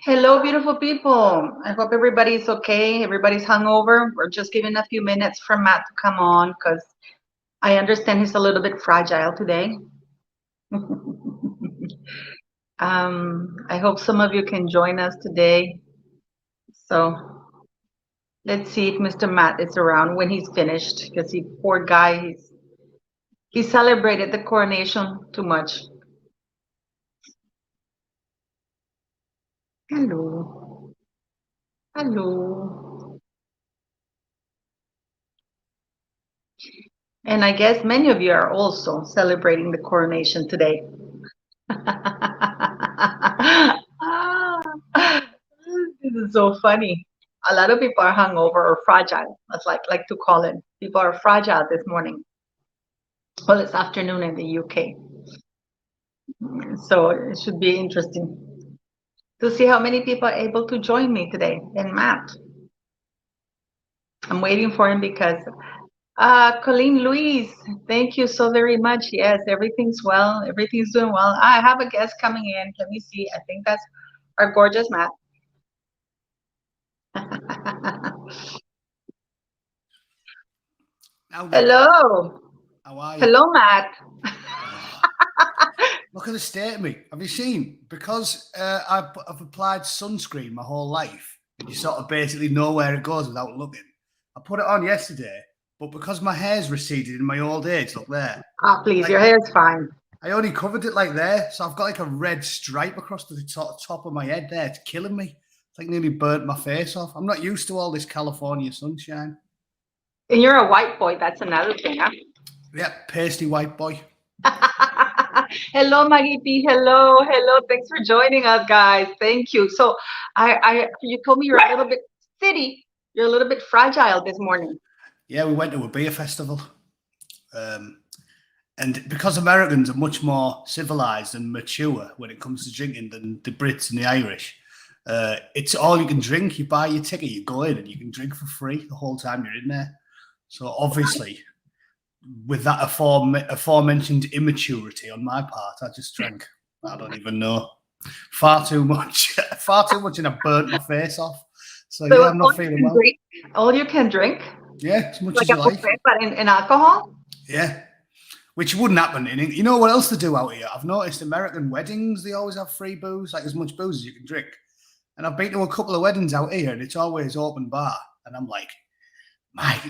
Hello, beautiful people. I hope everybody's okay. Everybody's hungover. We're just giving a few minutes for Matt to come on because I understand he's a little bit fragile today. I hope some of you can join us today. So let's see if Mr. Matt is around when he's finished because he poor guy, he celebrated the coronation too much. Hello. Hello. And I guess many of you are also celebrating the coronation today. This is so funny. A lot of people are hungover or fragile. That's like to call it. People are fragile this morning. Well, it's afternoon in the UK, so it should be interesting to see how many people are able to join me today. And Matt, I'm waiting for him because Colleen Louise, thank you so very much. Yes, everything's well. Everything's doing well. I have a guest coming in. Let me see. I think that's our gorgeous Matt. Hello. How are you? Hello, Matt. Look at the state of me. Have you seen? Because I've applied sunscreen my whole life, and you sort of basically know where it goes without looking. I put it on yesterday, but because my hair's receded in my old age, look there. Oh, please, your hair's fine. I only covered it like there, so I've got like a red stripe across the top of my head there. It's killing me. It's like nearly burnt my face off. I'm not used to all this California sunshine. And you're a white boy. That's another thing, huh? Yeah, pasty white boy. Hello, Maggie P. Hello, hello. Thanks for joining us, guys. Thank you. So, you told me you're a little bit city. You're a little bit fragile this morning. Yeah, we went to a beer festival. And because Americans are much more civilized and mature when it comes to drinking than the Brits and the Irish, it's all you can drink. You buy your ticket, you go in, and you can drink for free the whole time you're in there. So obviously, with that aforementioned immaturity on my part, I just drank, I don't even know, far too much, and I burnt my face off. So yeah, I'm not feeling well. All you can drink? Yeah, as much as you like. But in alcohol? Yeah. Which wouldn't happen in England. You know what else they do out here? I've noticed American weddings, they always have free booze, like as much booze as you can drink. And I've been to a couple of weddings out here and it's always open bar. And I'm like,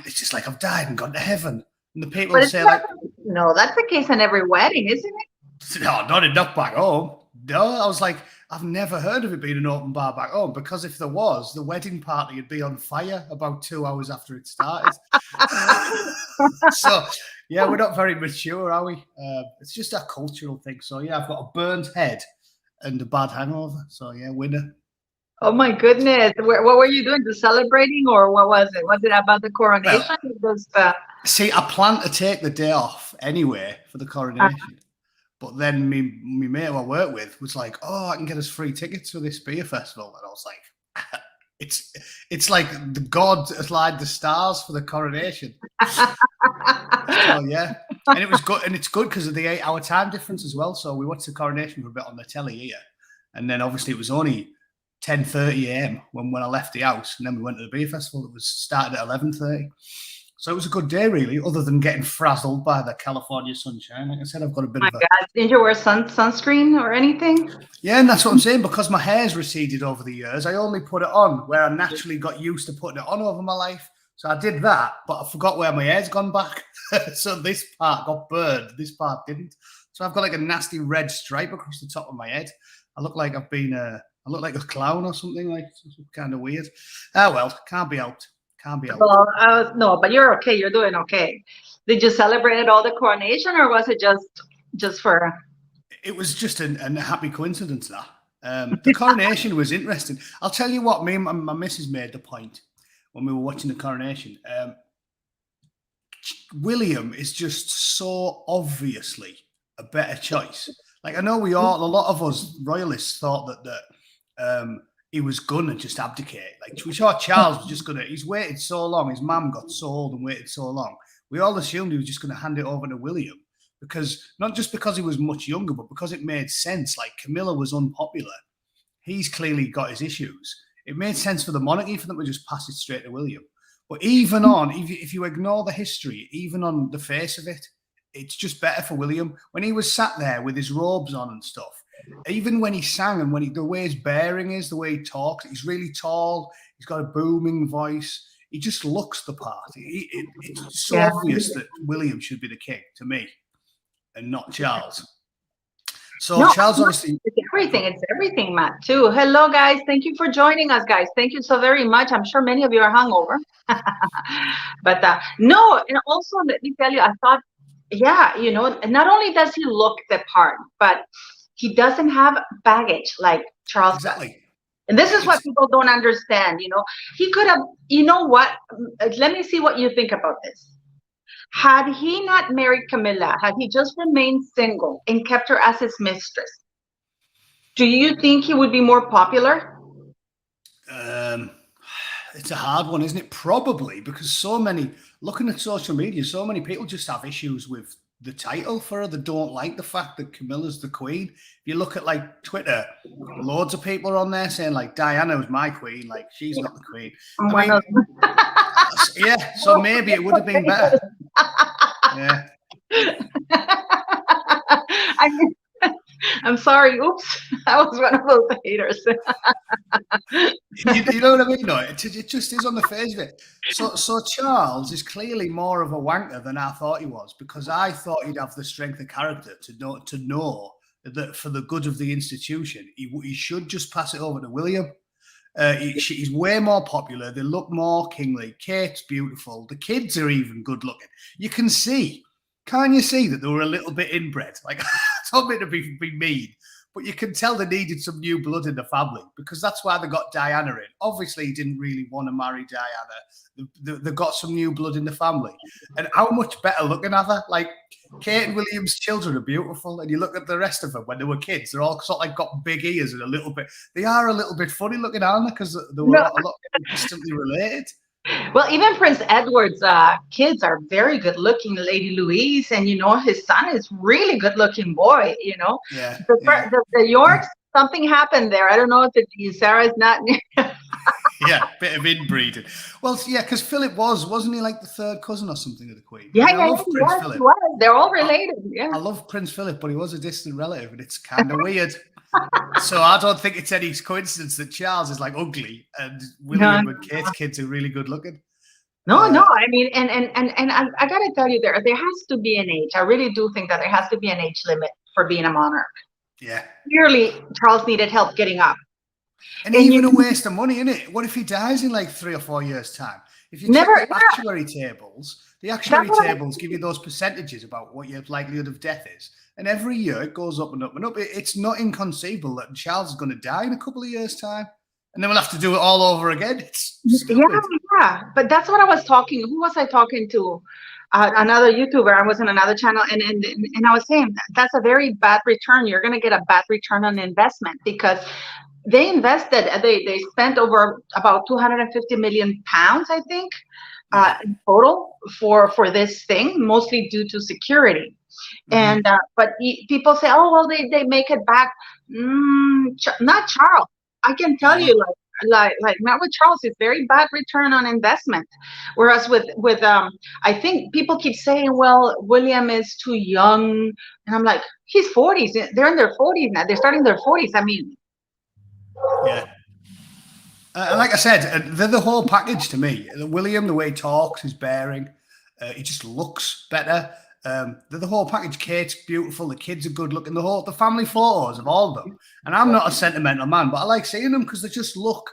it's just like I've died and gone to heaven. And the people say like... No, that's the case in every wedding, isn't it? No, not enough back home. No, I was like, I've never heard of it being an open bar back home because if there was, the wedding party would be on fire about 2 hours after it started. So... yeah, we're not very mature, are we? It's just a cultural thing. So, yeah, I've got a burnt head and a bad hangover. So, yeah, winner. Oh, my goodness. What were you doing? Just celebrating or what was it? Was it about the coronation? See, I planned to take the day off anyway for the coronation. But then my mate who I work with was like, oh, I can get us free tickets for this beer festival. And I was like... It's like the God aligned the stars for the coronation. So yeah, and it was good, and it's good because of the 8-hour time difference as well. So we watched the coronation for a bit on the telly here, and then obviously it was only 10:30 a.m. when I left the house, and then we went to the beer festival. It was started at 11:30. So it was a good day, really, other than getting frazzled by the California sunshine. Like I said, I've got a bit of a... God. Did you wear sunscreen or anything? Yeah, and that's what I'm saying. Because my hair's receded over the years, I only put it on where I naturally got used to putting it on over my life. So I did that, but I forgot where my hair's gone back. So this part got burned, this part didn't. So I've got like a nasty red stripe across the top of my head. I look like I've been I look like a clown or something, like kind of weird. Ah, well, can't be helped. Can't be helped. Well, no, but you're okay. You're doing okay. Did you celebrate all the coronation, or was it just for? It was just a happy coincidence that the coronation was interesting. I'll tell you what. Me and my missus made the point when we were watching the coronation. William is just so obviously a better choice. Like I know a lot of us royalists thought that he was gonna just abdicate. Like we thought Charles was just gonna. He's waited so long. His mum got so old and waited so long. We all assumed he was just gonna hand it over to William because not just because he was much younger, but because it made sense. Like Camilla was unpopular. he's clearly got his issues. It made sense for the monarchy for them to just pass it straight to William. But even on, if you ignore the history, even on the face of it, it's just better for William. When he was sat there with his robes on and stuff, even when he sang and the way his bearing is, the way he talks, he's really tall, he's got a booming voice. He just looks the part. It's so obvious that William should be the king to me and not Charles. So no, Charles obviously... It's everything, Matt, too. Hello, guys. Thank you for joining us, guys. Thank you so very much. I'm sure many of you are hungover. But no, and also let me tell you, I thought, yeah, you know, not only does he look the part, but he doesn't have baggage like Charles exactly does. And this is what people don't understand, you know. He could have, you know what, let me see what you think about this. Had he not married Camilla, had he just remained single and kept her as his mistress, do you think he would be more popular? It's a hard one, isn't it? Probably, because so many, looking at social media, so many people just have issues with the title for her. They don't like the fact that Camilla's the queen. If you look at like Twitter, loads of people are on there saying like Diana was my queen, like she's not the queen. I mean, yeah, so maybe it would have been better. Yeah. I'm sorry. Oops, I was one of those haters. you know what I mean? No, it just is on the face of it. So Charles is clearly more of a wanker than I thought he was, because I thought he'd have the strength of character to know that for the good of the institution, he should just pass it over to William. He's way more popular. They look more kingly. Kate's beautiful. The kids are even good looking. You can see. Can you see that they were a little bit inbred? Like, I don't mean to be mean, but you can tell they needed some new blood in the family, because that's why they got Diana in. Obviously, he didn't really want to marry Diana. They got some new blood in the family. And how much better looking are they? Like, Kate and William's children are beautiful. And you look at the rest of them when they were kids, they're all sort of like got big ears and they are a little bit funny looking, aren't they? Because they were a lot distantly related. Well, even Prince Edward's kids are very good looking, Lady Louise, and you know his son is really good looking boy. You know, the Yorks, something happened there. I don't know if Sarah's not. Yeah, bit of inbreeding. Well, yeah, because Philip wasn't he like the third cousin or something of the Queen? Yeah, I love Prince Philip. They're all related. Yeah, I love Prince Philip, but he was a distant relative, and it's kind of weird. So I don't think it's any coincidence that Charles is like ugly and William and Kate's kids are really good looking. No, I mean, and I gotta tell you, there has to be an age. I really do think that there has to be an age limit for being a monarch. Yeah. Clearly, Charles needed help getting up. And even a waste of money, isn't it? What if he dies in like 3 or 4 years' time? If you check the actuary tables, give you those percentages about what your likelihood of death is. And every year it goes up and up and up. It's not inconceivable that Charles is going to die in a couple of years' time. And then we'll have to do it all over again. It's stupid. Yeah. But that's what I was talking. Who was I talking to? Another YouTuber. I was on another channel. And I was saying, that's a very bad return. You're going to get a bad return on investment, because they invested, they spent over about 250 million pounds, I think, in total for this thing, mostly due to security. And but people say, oh well, they make it back. Not Charles. I can tell you, like not with Charles. It's very bad return on investment. Whereas with I think people keep saying, well, William is too young, and I'm like, he's 40s. They're in their 40s now. They're starting their 40s. I mean, yeah. Like I said, they're the whole package to me. William, the way he talks, his bearing, he just looks better. They're the whole package. Kate's beautiful. The kids are good looking. The family photos of all of them. And I'm not a sentimental man, but I like seeing them because they just look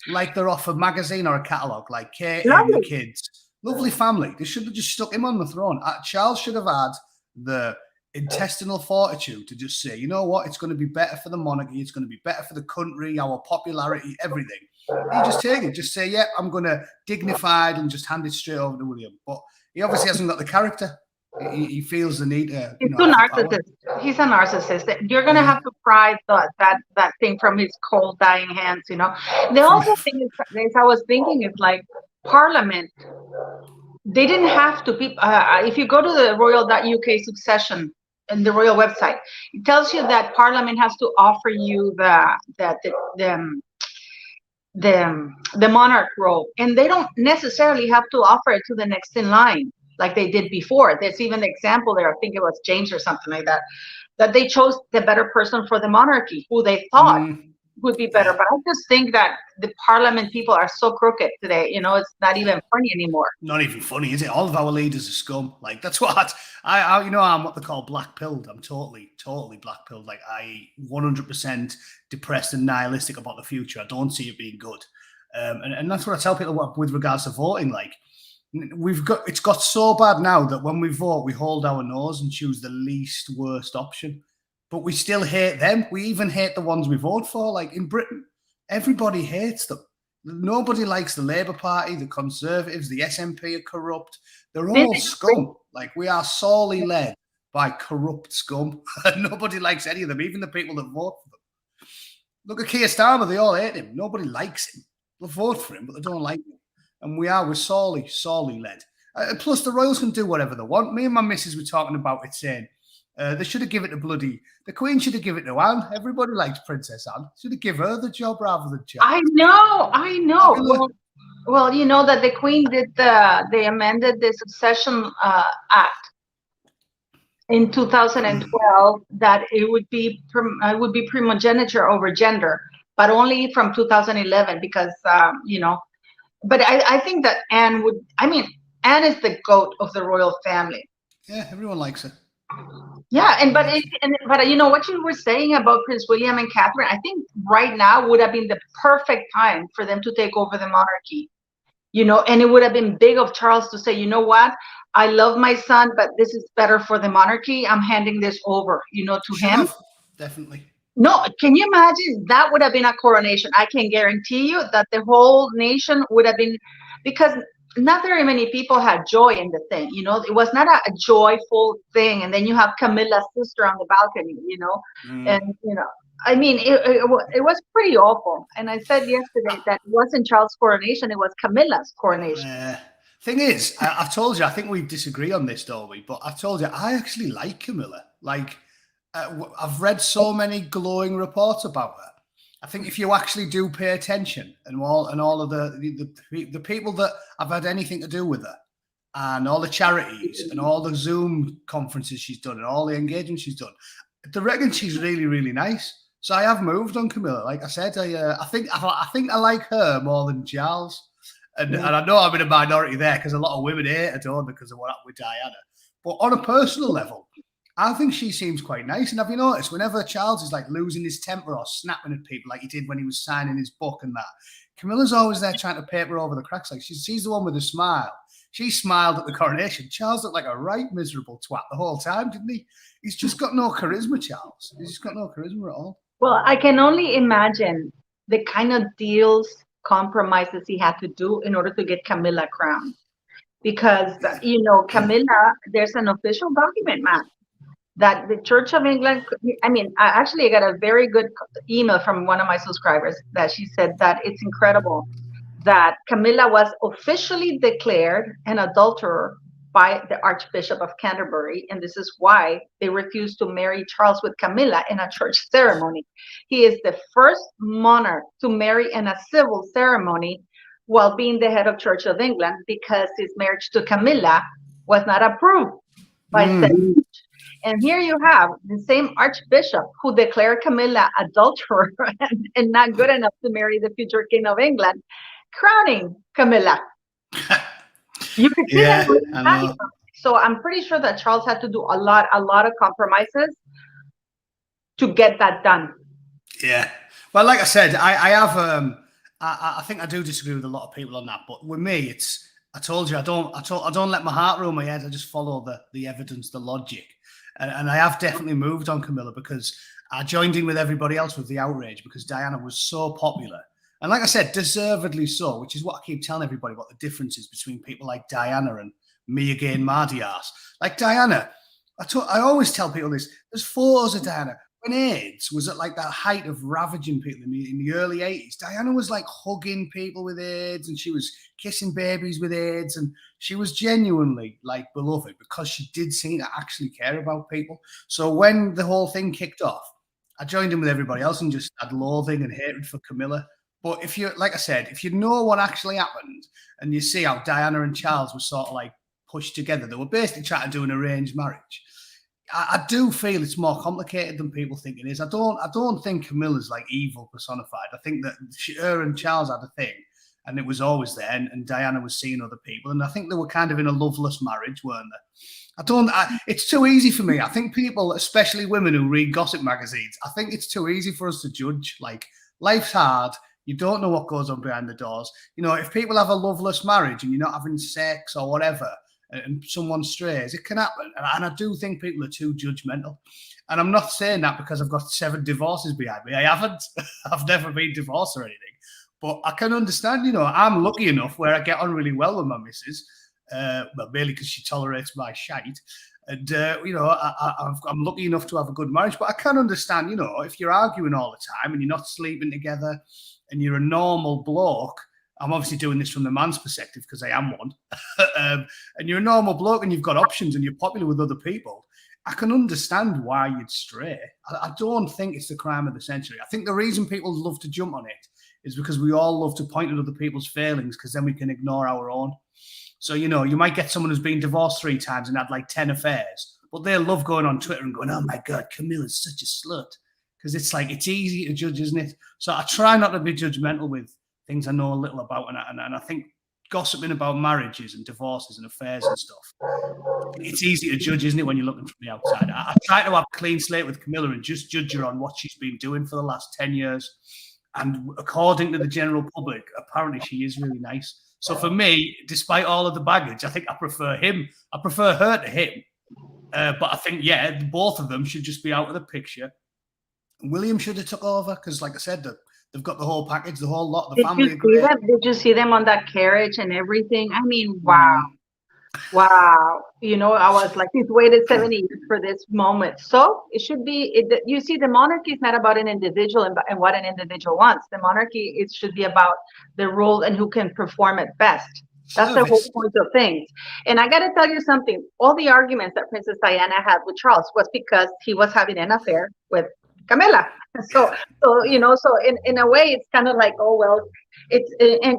like they're off a magazine or a catalogue. Like Kate and the kids, lovely family. They should have just stuck him on the throne. Charles should have had the intestinal fortitude to just say, you know what, it's going to be better for the monarchy. It's going to be better for the country, our popularity, everything. You just take it. Just say, yeah, I'm going to dignified and just hand it straight over to William. But he obviously hasn't got the character. He feels the need to. He's too narcissist. He's a narcissist. You're gonna have to pry that thing from his cold, dying hands. You know. The other thing is, I was thinking, is like Parliament. They didn't have to be. If you go to the royal.uk succession in the royal website. It tells you that Parliament has to offer you the monarch role, and they don't necessarily have to offer it to the next in line like they did before. There's even an example there. I think it was James or something like that. That they chose the better person for the monarchy, who they thought would be better. Yeah. But I just think that the Parliament people are so crooked today. You know, it's not even funny anymore. Not even funny, is it? All of our leaders are scum. Like, that's what I you know, I'm what they call black pilled. I'm totally black pilled. Like, I 100% depressed and nihilistic about the future. I don't see it being good. And that's what I tell people with regards to voting. Like, it's got so bad now that when we vote, we hold our nose and choose the least worst option. But we still hate them. We even hate the ones we vote for. Like, in Britain, everybody hates them. Nobody likes the Labour Party, the Conservatives, the SNP are corrupt. They're all scum. Like, we are sorely led by corrupt scum. Nobody likes any of them, even the people that vote for them. Look at Keir Starmer, they all hate him. Nobody likes him. They'll vote for him, but they don't like him. And we're sorely led. Plus, the royals can do whatever they want. Me and my missus were talking about it, saying they should have given it to the Queen should have given it to Anne. Everybody likes Princess Anne. Should have given her the job rather than Charles. I know. Well, you know that the Queen did they amended the Succession Act in 2012 that it would be primogeniture over gender, but only from 2011 because you know. But I think that Anne would. I mean, Anne is the goat of the royal family. Yeah, everyone likes her. Yeah, but you know what you were saying about Prince William and Catherine. I think right now would have been the perfect time for them to take over the monarchy. You know, and it would have been big of Charles to say, you know what, I love my son, but this is better for the monarchy. I'm handing this over, you know, to him. Definitely. No, can you imagine? That would have been a coronation. I can guarantee you that the whole nation would have been, because not very many people had joy in the thing. You know, it was not a joyful thing. And then you have Camilla's sister on the balcony, you know, and, you know, I mean, it was pretty awful. And I said yesterday that it wasn't Charles' coronation, it was Camilla's coronation. Thing is, I've told you, I think we disagree on this, don't we? But I've told you, I actually like Camilla. Like, I've read so many glowing reports about her. I think if you actually do pay attention and all of the people that have had anything to do with her and all the charities and all the Zoom conferences she's done and all the engagement she's done, I reckon she's really nice. So I have moved on Camilla. Like I said, I think I like her more than Charles. And I know I'm in a minority there because a lot of women hate her, don't, because of what happened with Diana. But on a personal level, I think she seems quite nice. And have you noticed, whenever Charles is like losing his temper or snapping at people like he did when he was signing his book and that, Camilla's always there trying to paper over the cracks. Like she's the one with a smile. She smiled at the coronation. Charles looked like a right miserable twat the whole time, didn't he? He's just got no charisma, Charles. He's just got no charisma at all. Well, I can only imagine the kind of deals, compromises he had to do in order to get Camilla crowned. Because, you know, Camilla, there's an official document, man, that the Church of England, I mean, I got a very good email from one of my subscribers that she said that it's incredible that Camilla was officially declared an adulterer by the Archbishop of Canterbury, and this is why they refused to marry Charles with Camilla in a church ceremony. He is the first monarch to marry in a civil ceremony while being the head of Church of England, because his marriage to Camilla was not approved by said church. And here you have the same Archbishop who declared Camilla adulterer and not good enough to marry the future King of England, crowning Camilla. You could see that. So I'm pretty sure that Charles had to do a lot of compromises to get that done. Yeah. Well, like I said, I think I do disagree with a lot of people on that. But with me, I told you, I don't let my heart rule my head. I just follow the evidence, the logic. And I have definitely moved on Camilla because I joined in with everybody else with the outrage because Diana was so popular. And like I said, deservedly so, which is what I keep telling everybody about the differences between people like Diana and me again, Mardy arse. Like Diana, I always tell people this. There's photos of Diana when AIDS was at like that height of ravaging people in the early 80s, Diana was like hugging people with AIDS and she was kissing babies with AIDS, and she was genuinely like beloved because she did seem to actually care about people. So when the whole thing kicked off, I joined in with everybody else and just had loathing and hatred for Camilla. But if you, like I said, if you know what actually happened and you see how Diana and Charles were sort of like pushed together, they were basically trying to do an arranged marriage. I do feel it's more complicated than people think it is. I don't think Camilla's like evil personified. I think that her and Charles had a thing, and it was always there. And Diana was seeing other people, and I think they were kind of in a loveless marriage, weren't they? It's too easy for me. I think people, especially women who read gossip magazines, I think it's too easy for us to judge. Like, life's hard. You don't know what goes on behind the doors. You know, if people have a loveless marriage and you're not having sex or whatever, and someone strays, it can happen. And I do think people are too judgmental. And I'm not saying that because I've got 7 divorces behind me. I haven't. I've never been divorced or anything. But I can understand, you know, I'm lucky enough where I get on really well with my missus. Well, mainly because she tolerates my shite. And, you know, I'm lucky enough to have a good marriage. But I can understand, you know, if you're arguing all the time and you're not sleeping together and you're a normal bloke, I'm obviously doing this from the man's perspective because I am one, and you're a normal bloke and you've got options and you're popular with other people, I can understand why you'd stray. I don't think it's the crime of the century. I think the reason people love to jump on it is because we all love to point at other people's failings because then we can ignore our own. So, you know, you might get someone who's been divorced 3 times and had like 10 affairs, but they love going on Twitter and going, oh my God, Camilla's such a slut. Because it's like, it's easy to judge, isn't it? So I try not to be judgmental with things I know a little about. And I think gossiping about marriages and divorces and affairs and stuff, it's easy to judge, isn't it, when you're looking from the outside? I try to have a clean slate with Camilla and just judge her on what she's been doing for the last 10 years. And according to the general public, apparently she is really nice. So for me, despite all of the baggage, I think I prefer him. I prefer her to him. But I think, yeah, both of them should just be out of the picture. William should have took over because, like I said, they've got the whole package, the whole lot. The family. Did you see them on that carriage and everything? I mean, wow. Wow. You know, I was like, he's waited 70 years for this moment. So it should be, you see, the monarchy is not about an individual and what an individual wants. The monarchy, it should be about the rule and who can perform it best. That's the whole point of things. And I got to tell you something. All the arguments that Princess Diana had with Charles was because he was having an affair with Camilla. So you know, so in a way, it's kind of like, oh, well, it's,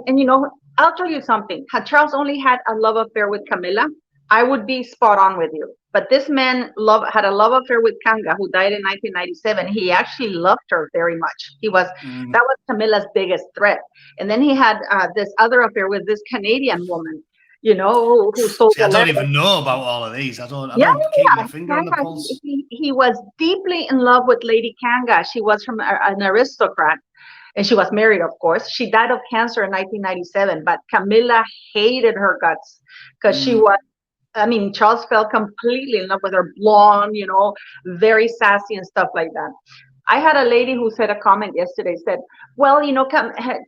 and you know, I'll tell you something. Had Charles only had a love affair with Camilla, I would be spot on with you. But this man had a love affair with Kanga, who died in 1997. He actually loved her very much. That was Camilla's biggest threat. And then he had this other affair with this Canadian woman, you know, who sold. See, I don't even know about all of these. I don't keep my finger on the pulse. He was deeply in love with Lady Kanga. She was from an aristocrat. And she was married, of course. She died of cancer in 1997, but Camilla hated her guts because she was, I mean, Charles fell completely in love with her, blonde, you know, very sassy and stuff like that. I had a lady who said a comment yesterday, said, well, you know,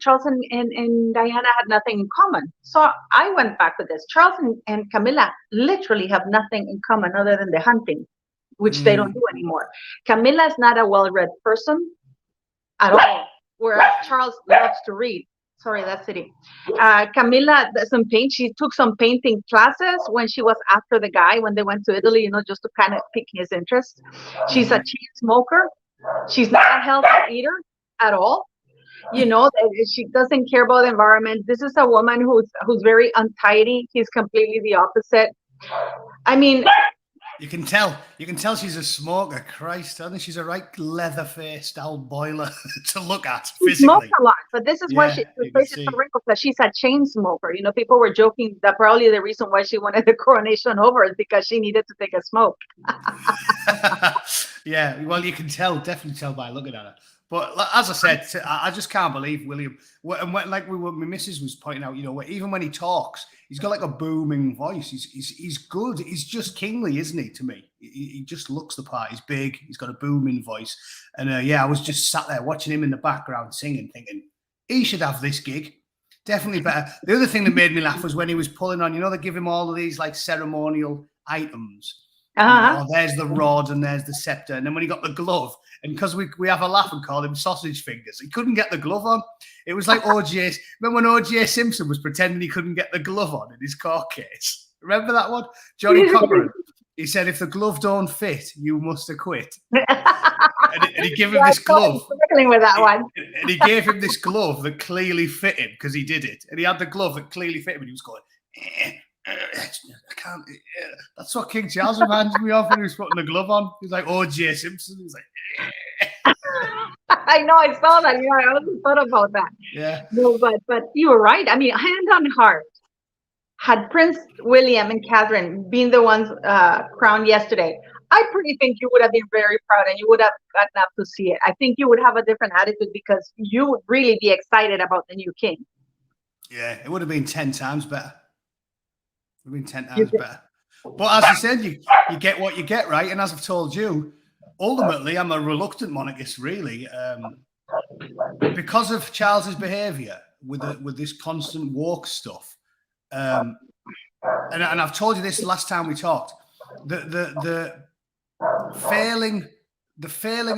Charles and Diana had nothing in common. So I went back with this. Charles and Camilla literally have nothing in common other than the hunting, which they don't do anymore. Camilla is not a well-read person at all. Whereas Charles loves to read. Sorry, that's city. Camilla, she took some painting classes when she was after the guy, when they went to Italy, you know, just to kind of pique his interest. She's a chain smoker. She's not a healthy eater at all. You know, she doesn't care about the environment. This is a woman who's very untidy. He's completely the opposite. I mean, you can tell she's a smoker. Christ, I think she's a right leather-faced old boiler to look at physically. She smokes a lot, but this is why her face is so wrinkled, because she's a chain smoker. You know, people were joking that probably the reason why she wanted the coronation over is because she needed to take a smoke. Yeah, well, you can definitely tell by looking at her. But as I said, I just can't believe William. And my missus was pointing out, you know, even when he talks, he's got like a booming voice. He's good. He's just kingly, isn't he? To me, he just looks the part. He's big. He's got a booming voice. And I was just sat there watching him in the background singing, thinking he should have this gig. Definitely better. The other thing that made me laugh was when he was pulling on. You know, they give him all of these like ceremonial items. Uh-huh. Oh, there's the rod and there's the scepter. And then when he got the glove, and because we have a laugh and call him sausage fingers, he couldn't get the glove on. It was like O.J. Remember when O.J. Simpson was pretending he couldn't get the glove on in his court case? Remember that one? Johnny Cochran. He said, if the glove don't fit, you must acquit. And he gave him this glove. With that one. And he gave him this glove that clearly fit him because he did it. And he had the glove that clearly fit him, and he was going, I can't. That's what King Charles reminded me of when he was putting the glove on. He's like, O.J. Simpson. He was like, I know, I saw that. You know, I also thought about that. yeah. No, but you were right. I mean, hand on heart, had Prince William and Catherine been the ones crowned yesterday, I pretty think you would have been very proud and you would have gotten up to see it. I think you would have a different attitude because you would really be excited about the new king. Yeah, it would have been 10 times better. It would have been 10 times better. But as I said, you get what you get, right? And as I've told you, ultimately, I'm a reluctant monarchist, really, because of Charles's behaviour with this constant woke stuff. And I've told you this the last time we talked. The failing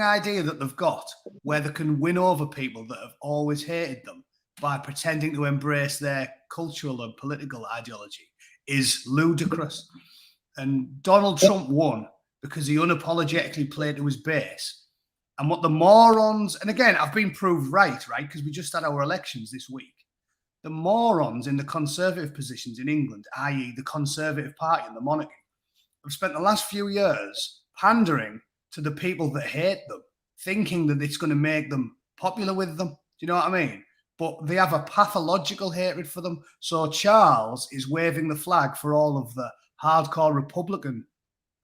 idea that they've got, where they can win over people that have always hated them by pretending to embrace their cultural and political ideology, is ludicrous. And Donald Trump won because he unapologetically played to his base. And what the morons, and again, I've been proved right, because we just had our elections this week. The morons in the conservative positions in England, i.e. the Conservative Party and the monarchy, have spent the last few years pandering to the people that hate them, thinking that it's going to make them popular with them. Do you know what I mean? But they have a pathological hatred for them. So Charles is waving the flag for all of the hardcore Republican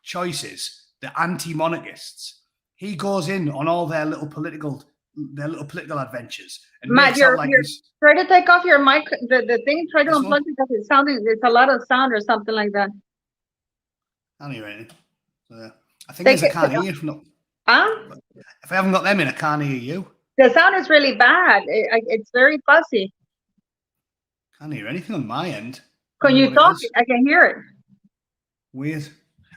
choices, the anti-monarchists. He goes in on all their little political adventures. And Matt, you're try to take off your mic, the thing, try to unplug it because it's a lot of sound or something like that. I can't hear anything. So, I think I can't hear you. If I haven't got them in, I can't hear you. The sound is really bad. It's very fuzzy. Can't hear anything on my end. Can you talk? I can hear it. Weird.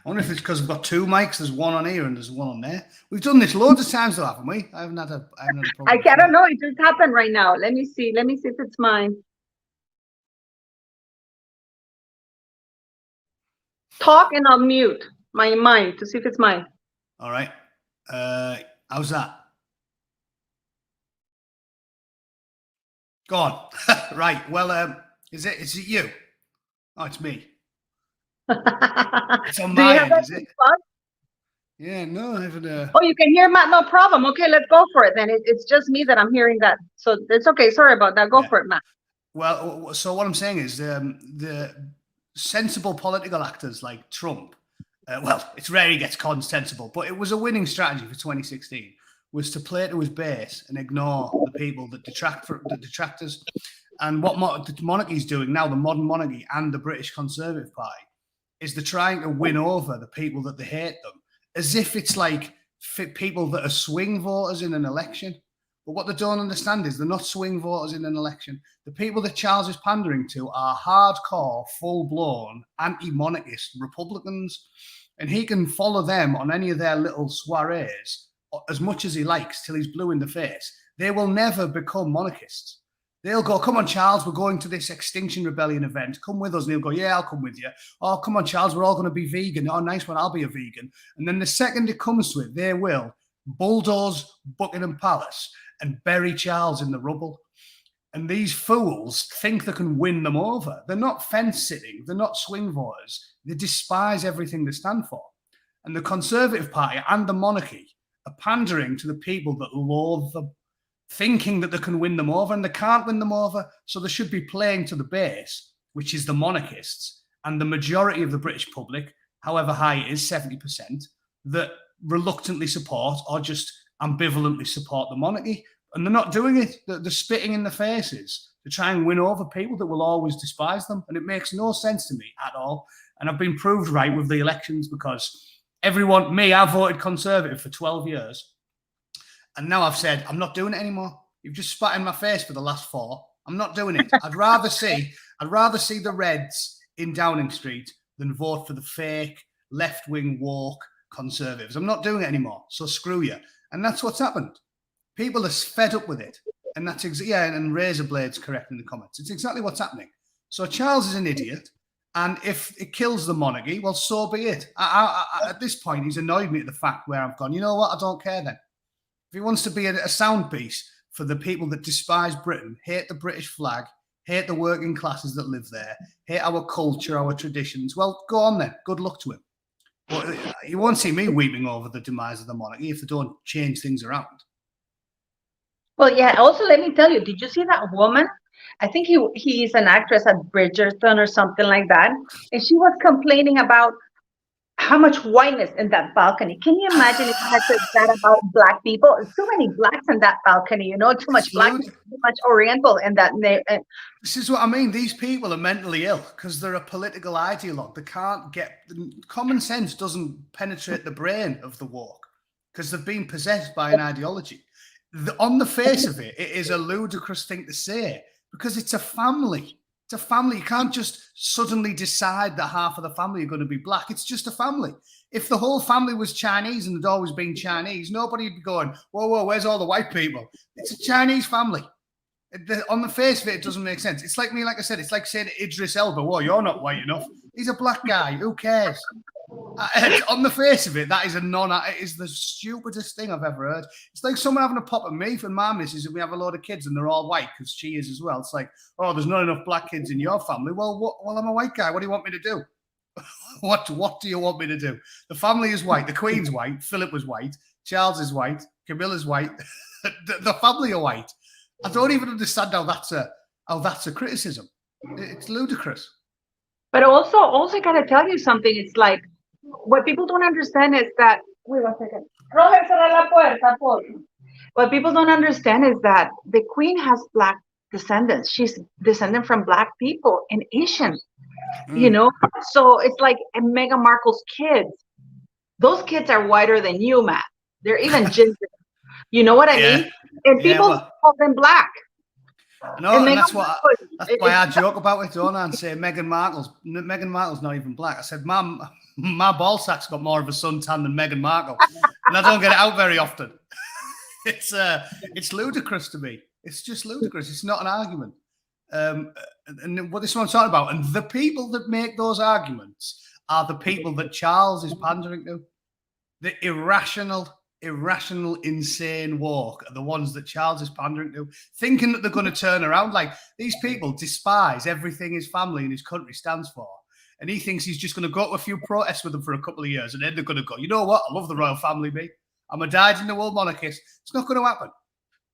I wonder if it's because we've got two mics. There's one on here and there's one on there. We've done this loads of times, though, haven't we? I haven't had a problem. I don't know. It just happened right now. Let me see. Let me see if it's mine. Talk and I'll mute my mic to see if it's mine. All right. How's that? Go on. Right. Well, is it you? Oh, it's me. It's on my end, is it? Yeah, no, I haven't. Oh, you can hear Matt, no problem. Okay, let's go for it then. It's just me that I'm hearing that. So it's okay. Sorry about that. Go for it, Matt. Well, so what I'm saying is the sensible political actors like Trump, well, it's rare he gets called sensible, but it was a winning strategy for 2016, was to play to his base and ignore the people that the detractors. And what the monarchy's doing now, the modern monarchy and the British Conservative Party, is they're trying to win over the people that they hate them, as if it's like people that are swing voters in an election. But what they don't understand is they're not swing voters in an election. The people that Charles is pandering to are hardcore, full-blown, anti-monarchist Republicans. And he can follow them on any of their little soirees as much as he likes till he's blue in the face. They will never become monarchists. They'll go, come on, Charles, we're going to this Extinction Rebellion event. Come with us. And he'll go, yeah, I'll come with you. Oh, come on, Charles, we're all going to be vegan. Oh, nice one, I'll be a vegan. And then the second it comes to it, they will bulldoze Buckingham Palace and bury Charles in the rubble. And these fools think they can win them over. They're not fence-sitting. They're not swing voters. They despise everything they stand for. And the Conservative Party and the monarchy are pandering to the people that loathe them, thinking that they can win them over, and they can't win them over. So they should be playing to the base, which is the monarchists, and the majority of the British public, however high it is, 70%, that reluctantly support or just ambivalently support the monarchy. And they're not doing it. They're spitting in the faces to try and win over people that will always despise them. And it makes no sense to me at all. And I've been proved right with the elections because I voted Conservative for 12 years. And now I've said, I'm not doing it anymore. You've just spat in my face for the last 4. I'm not doing it. I'd rather see the Reds in Downing Street than vote for the fake left-wing woke conservatives. I'm not doing it anymore. So screw you. And that's what's happened. People are fed up with it. And that's and Razor Blade's correct in the comments. It's exactly what's happening. So Charles is an idiot. And if it kills the monarchy, well, so be it. At this point, he's annoyed me at the fact where I've gone, you know what? I don't care then. If he wants to be a sound piece for the people that despise Britain, hate the British flag, hate the working classes that live there, hate our culture, our traditions, well, go on then. Good luck to him. But you won't see me weeping over the demise of the monarchy if they don't change things around. Well, yeah. Also, let me tell you, did you see that woman? I think he's an actress at Bridgerton or something like that. And she was complaining about how much whiteness in that balcony. Can you imagine if I had said that about black people? There's too many blacks in that balcony, you know, too much black, too much Oriental in that name. This is what I mean. These people are mentally ill because they're a political ideologue. They can't get common sense doesn't penetrate the brain of the woke because they've been possessed by an ideology. On the face of it, it is a ludicrous thing to say because it's a family. It's a family. You can't just suddenly decide that half of the family are going to be black. It's just a family. If the whole family was Chinese and had always been Chinese, nobody would be going, whoa, whoa, where's all the white people? It's a Chinese family. On the face of it, it doesn't make sense. It's like me, like I said, it's like saying Idris Elba, whoa, you're not white enough. He's a black guy. Who cares? On the face of it, that is it is the stupidest thing I've ever heard. It's like someone having a pop at me for my missus and we have a load of kids and they're all white because she is as well. It's like, oh, there's not enough black kids in your family. Well, I'm a white guy. What do you want me to do? What do you want me to do? The family is white. The Queen's white. Philip was white. Charles is white. Camilla's white. the family are white. I don't even understand how that's a criticism. It's ludicrous. But also, I gotta tell you something. It's like what people don't understand is that. Wait 1 second. Roger, cerrar la puerta, por. What people don't understand is that the Queen has black descendants. She's descendant from black people and Asian. You know, so it's like Meghan Markle's kids. Those kids are whiter than you, Matt. They're even ginger. You know what I mean? And people call them black. No, and that's why I joke about it, don't I? And say Meghan Markle's not even black. I said, my ball sack's got more of a suntan than Meghan Markle, and I don't get it out very often. It's ludicrous to me. It's just ludicrous. It's not an argument. And what this is what I'm talking about. And the people that make those arguments are the people that Charles is pandering to. The irrational, insane woke are the ones that Charles is pandering to, thinking that they're going to turn around. Like, these people despise everything his family and his country stands for. And he thinks he's just going to go to a few protests with them for a couple of years and then they're going to go, you know what? I love the royal family, me. I'm a dyed-in-the-wool monarchist. It's not going to happen.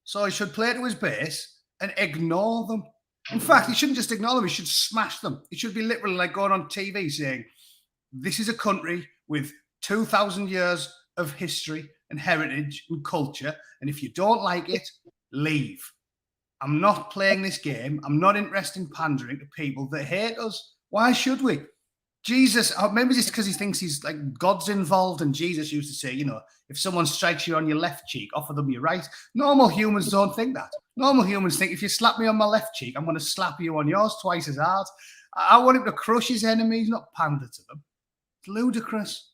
So he should play to his base and ignore them. In fact, he shouldn't just ignore them. He should smash them. He should be literally like going on TV saying, this is a country with 2,000 years of history and heritage and culture. And if you don't like it, leave. I'm not playing this game. I'm not interested in pandering to people that hate us. Why should we? Jesus, maybe it's because he thinks he's like God's involved. And Jesus used to say, you know, if someone strikes you on your left cheek, offer them your right. Normal humans don't think that. Normal humans think if you slap me on my left cheek, I'm going to slap you on yours twice as hard. I want him to crush his enemies, not pander to them. It's ludicrous.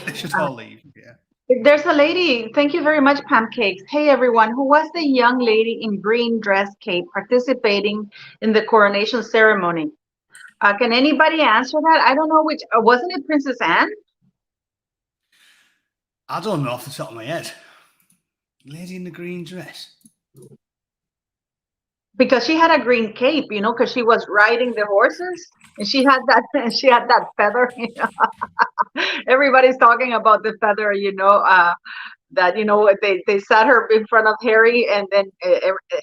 They should all leave. Yeah. There's a lady, thank you very much, Pancakes. Hey, everyone. Who was the young lady in green dress cape participating in the coronation ceremony? Can anybody answer that? I don't know which. Wasn't it Princess Anne? I don't know off the top of my head. Lady in the green dress. Because she had a green cape, you know, because she was riding the horses, and she had that feather. You know? Everybody's talking about the feather, you know. That, you know, they sat her in front of Harry, and then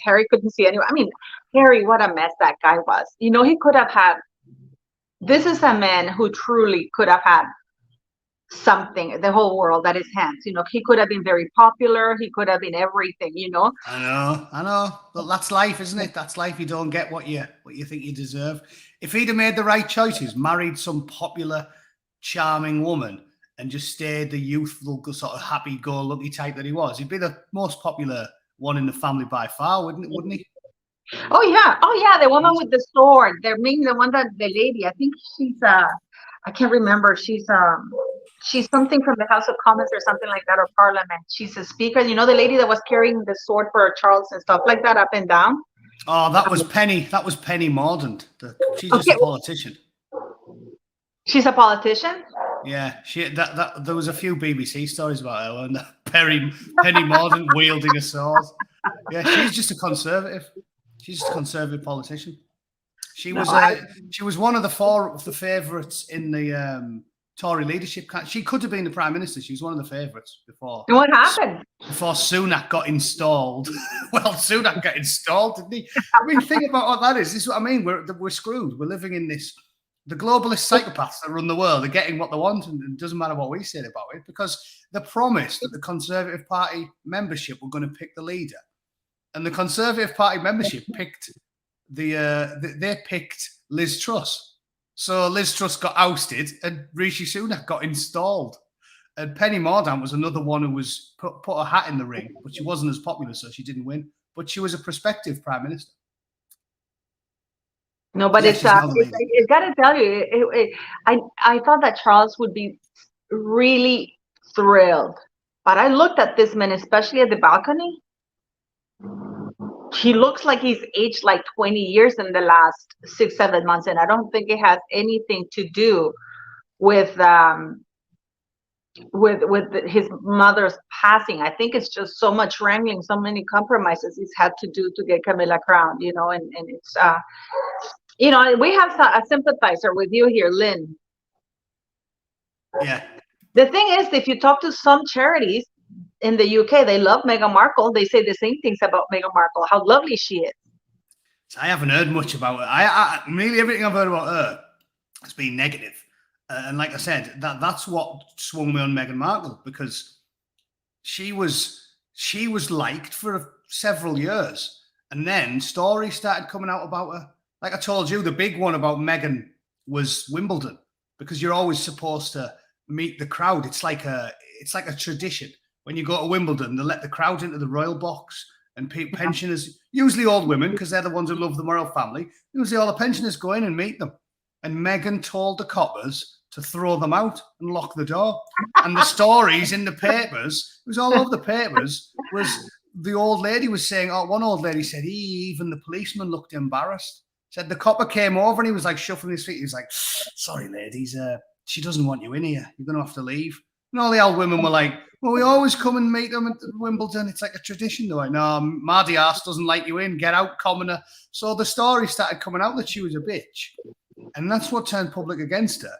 Harry couldn't see anyone. I mean, Harry, what a mess that guy was. You know, he could have had. This is a man who truly could have had something, the whole world at his hands. You know, he could have been very popular. He could have been everything, you know. I know. But that's life, isn't it? That's life. You don't get what you think you deserve. If he'd have made the right choices, married some popular, charming woman, and just stayed the youthful, sort of happy-go-lucky type that he was, he'd be the most popular one in the family by far, wouldn't he? Oh yeah, the woman with the sword. The one that the lady. I think she's I can't remember. She's something from the House of Commons or something like that, or Parliament. She's a speaker. You know, the lady that was carrying the sword for Charles and stuff like that up and down. Oh, that was Penny. That was Penny Mordaunt. She's just a politician. She's a politician. Yeah, there was a few BBC stories about her, and Penny Mordaunt wielding a sword. Yeah, she's just a conservative. She's just a conservative politician. She was one of the favourites in the Tory leadership. She could have been the Prime Minister. She was one of the favourites before. And what happened? Before Sunak got installed. Well, Sunak got installed, didn't he? I mean, think about what that is. This is what I mean. We're screwed. We're living in this. The globalist psychopaths that run the world are getting what they want, and it doesn't matter what we say about it, because they promised that the Conservative Party membership were going to pick the leader, and the Conservative Party membership picked they picked Liz Truss. So Liz Truss got ousted, and Rishi Sunak got installed. And Penny Mordaunt was another one who was put a hat in the ring, but she wasn't as popular, so she didn't win. But she was a prospective Prime Minister. No, but it's got to tell you, I thought that Charles would be really thrilled, but I looked at this man, especially at the balcony. He looks like he's aged like 20 years in the last 6-7 months, and I don't think it has anything to do with his mother's passing. I think it's just so much wrangling, so many compromises he's had to do to get Camilla crowned, you know, and it's you know, we have a sympathizer with you here, Lynn. Yeah. The thing is, if you talk to some charities in the UK, they love Meghan Markle. They say the same things about Meghan Markle, how lovely she is. I haven't heard much about her. I really everything I've heard about her has been negative. And like I said, that's what swung me on Meghan Markle, because she was liked for several years, and then stories started coming out about her. Like I told you, the big one about Meghan was Wimbledon, because you're always supposed to meet the crowd. It's like a tradition. When you go to Wimbledon, they let the crowd into the royal box, and pensioners, usually old women, because they're the ones who love the royal family, usually all the pensioners go in and meet them. And Meghan told the coppers to throw them out and lock the door. And the stories in the papers, it was all over the papers, was the old lady was saying, one old lady said, even the policeman looked embarrassed. Said the copper came over and he was like shuffling his feet. He was like, sorry, ladies, she doesn't want you in here. You're going to have to leave. And all the old women were like, well, we always come and meet them at Wimbledon. It's like a tradition. They're like, no, Mardy Arse doesn't like you in. Get out, commoner. So the story started coming out that she was a bitch. And that's what turned public against her.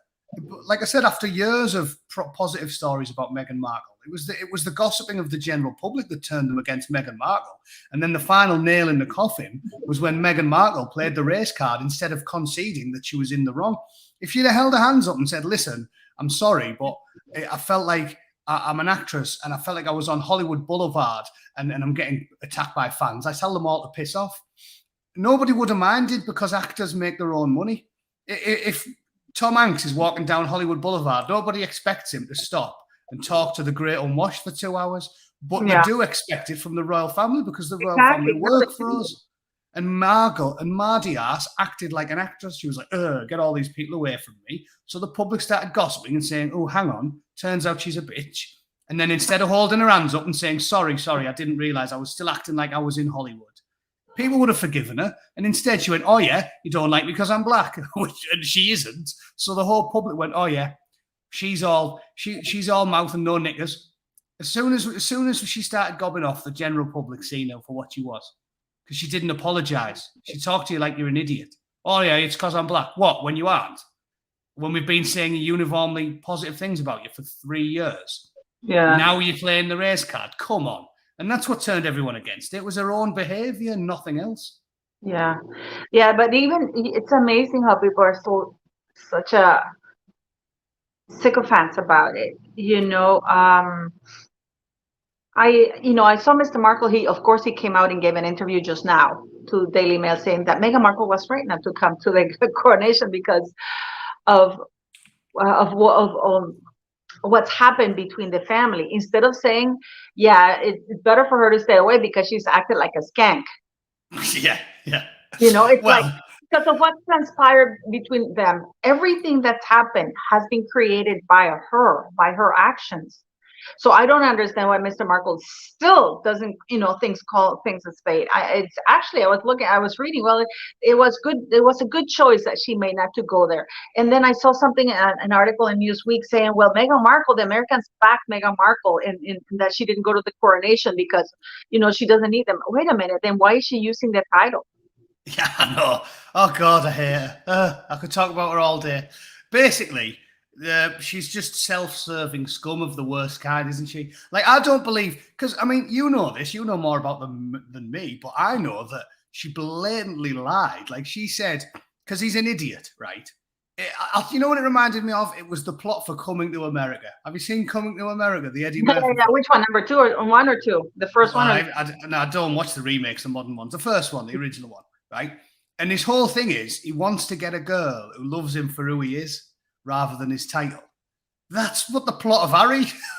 Like I said, after years of positive stories about Meghan Markle, it was the gossiping of the general public that turned them against Meghan Markle. And then the final nail in the coffin was when Meghan Markle played the race card instead of conceding that she was in the wrong. If she'd have held her hands up and said, listen, I'm sorry, but I felt like I'm an actress and I felt like I was on Hollywood Boulevard and I'm getting attacked by fans, I tell them all to piss off. Nobody would have minded, because actors make their own money. If Tom Hanks is walking down Hollywood Boulevard, nobody expects him to stop and talk to the Great Unwashed for 2 hours. But they do expect it from the royal family, because the royal family work for us. And Margot and Mardy Arse acted like an actress. She was like, get all these people away from me. So the public started gossiping and saying, oh, hang on, turns out she's a bitch. And then instead of holding her hands up and saying, sorry, I didn't realize I was still acting like I was in Hollywood, people would have forgiven her. And instead she went, oh, yeah, you don't like me because I'm black. And she isn't. So the whole public went, oh, yeah, she's all mouth and no knickers. As soon as she started gobbing off, the general public seen her for what she was. Because she didn't apologize. She talked to you like you're an idiot. Oh, yeah, it's because I'm black. What, when you aren't? When we've been saying uniformly positive things about you for 3 years. Yeah. Now you're playing the race card. Come on. And that's what turned everyone against it. It was her own behavior, nothing else. Yeah. Yeah, but even, it's amazing how people are such a sycophants about it. You know, I saw Mr. Markle. Of course, he came out and gave an interview just now to Daily Mail saying that Meghan Markle was right not to come to the coronation because of what's happened between the family. Instead of saying, yeah, it's better for her to stay away because she's acted like a skank. Yeah. You know, it's because of what transpired between them. Everything that's happened has been created by her actions. So I don't understand why Mr. Markle still doesn't, call things a spade. It's actually, I was reading, well, it was good. It was a good choice that she made not to go there. And then I saw something, an article in Newsweek saying, well, Meghan Markle, the Americans backed Meghan Markle in that she didn't go to the coronation because, she doesn't need them. Wait a minute, then why is she using the title? Yeah, I know. Oh God, I hate her. I could talk about her all day. Basically, she's just self-serving scum of the worst kind, isn't she? Like, I don't believe, because I mean, you know this, you know more about them than me, but I know that she blatantly lied. Like she said, because he's an idiot, right? You know what it reminded me of? It was the plot for Coming to America. Have you seen Coming to America, the Eddie Murphy? Yeah, which one? Number 2 or 1 or 2? The first one? I don't watch the remakes, the modern ones. The first one, the original one, right? And his whole thing is he wants to get a girl who loves him for who he is rather than his title. That's what the plot of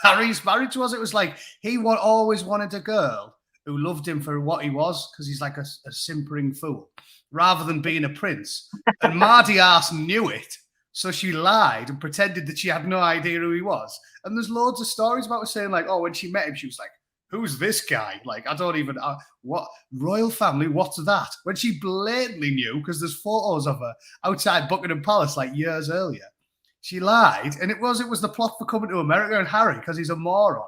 Harry's marriage was. It was like he always wanted a girl who loved him for what he was, because he's like a simpering fool, rather than being a prince. And Marty Arse knew it, so she lied and pretended that she had no idea who he was. And there's loads of stories about her saying, like, oh, when she met him, she was like, who's this guy? Like, I don't even, what, royal family, what's that? When she blatantly knew, because there's photos of her outside Buckingham Palace like years earlier. She lied, and it was the plot for Coming to America, and Harry, because he's a moron,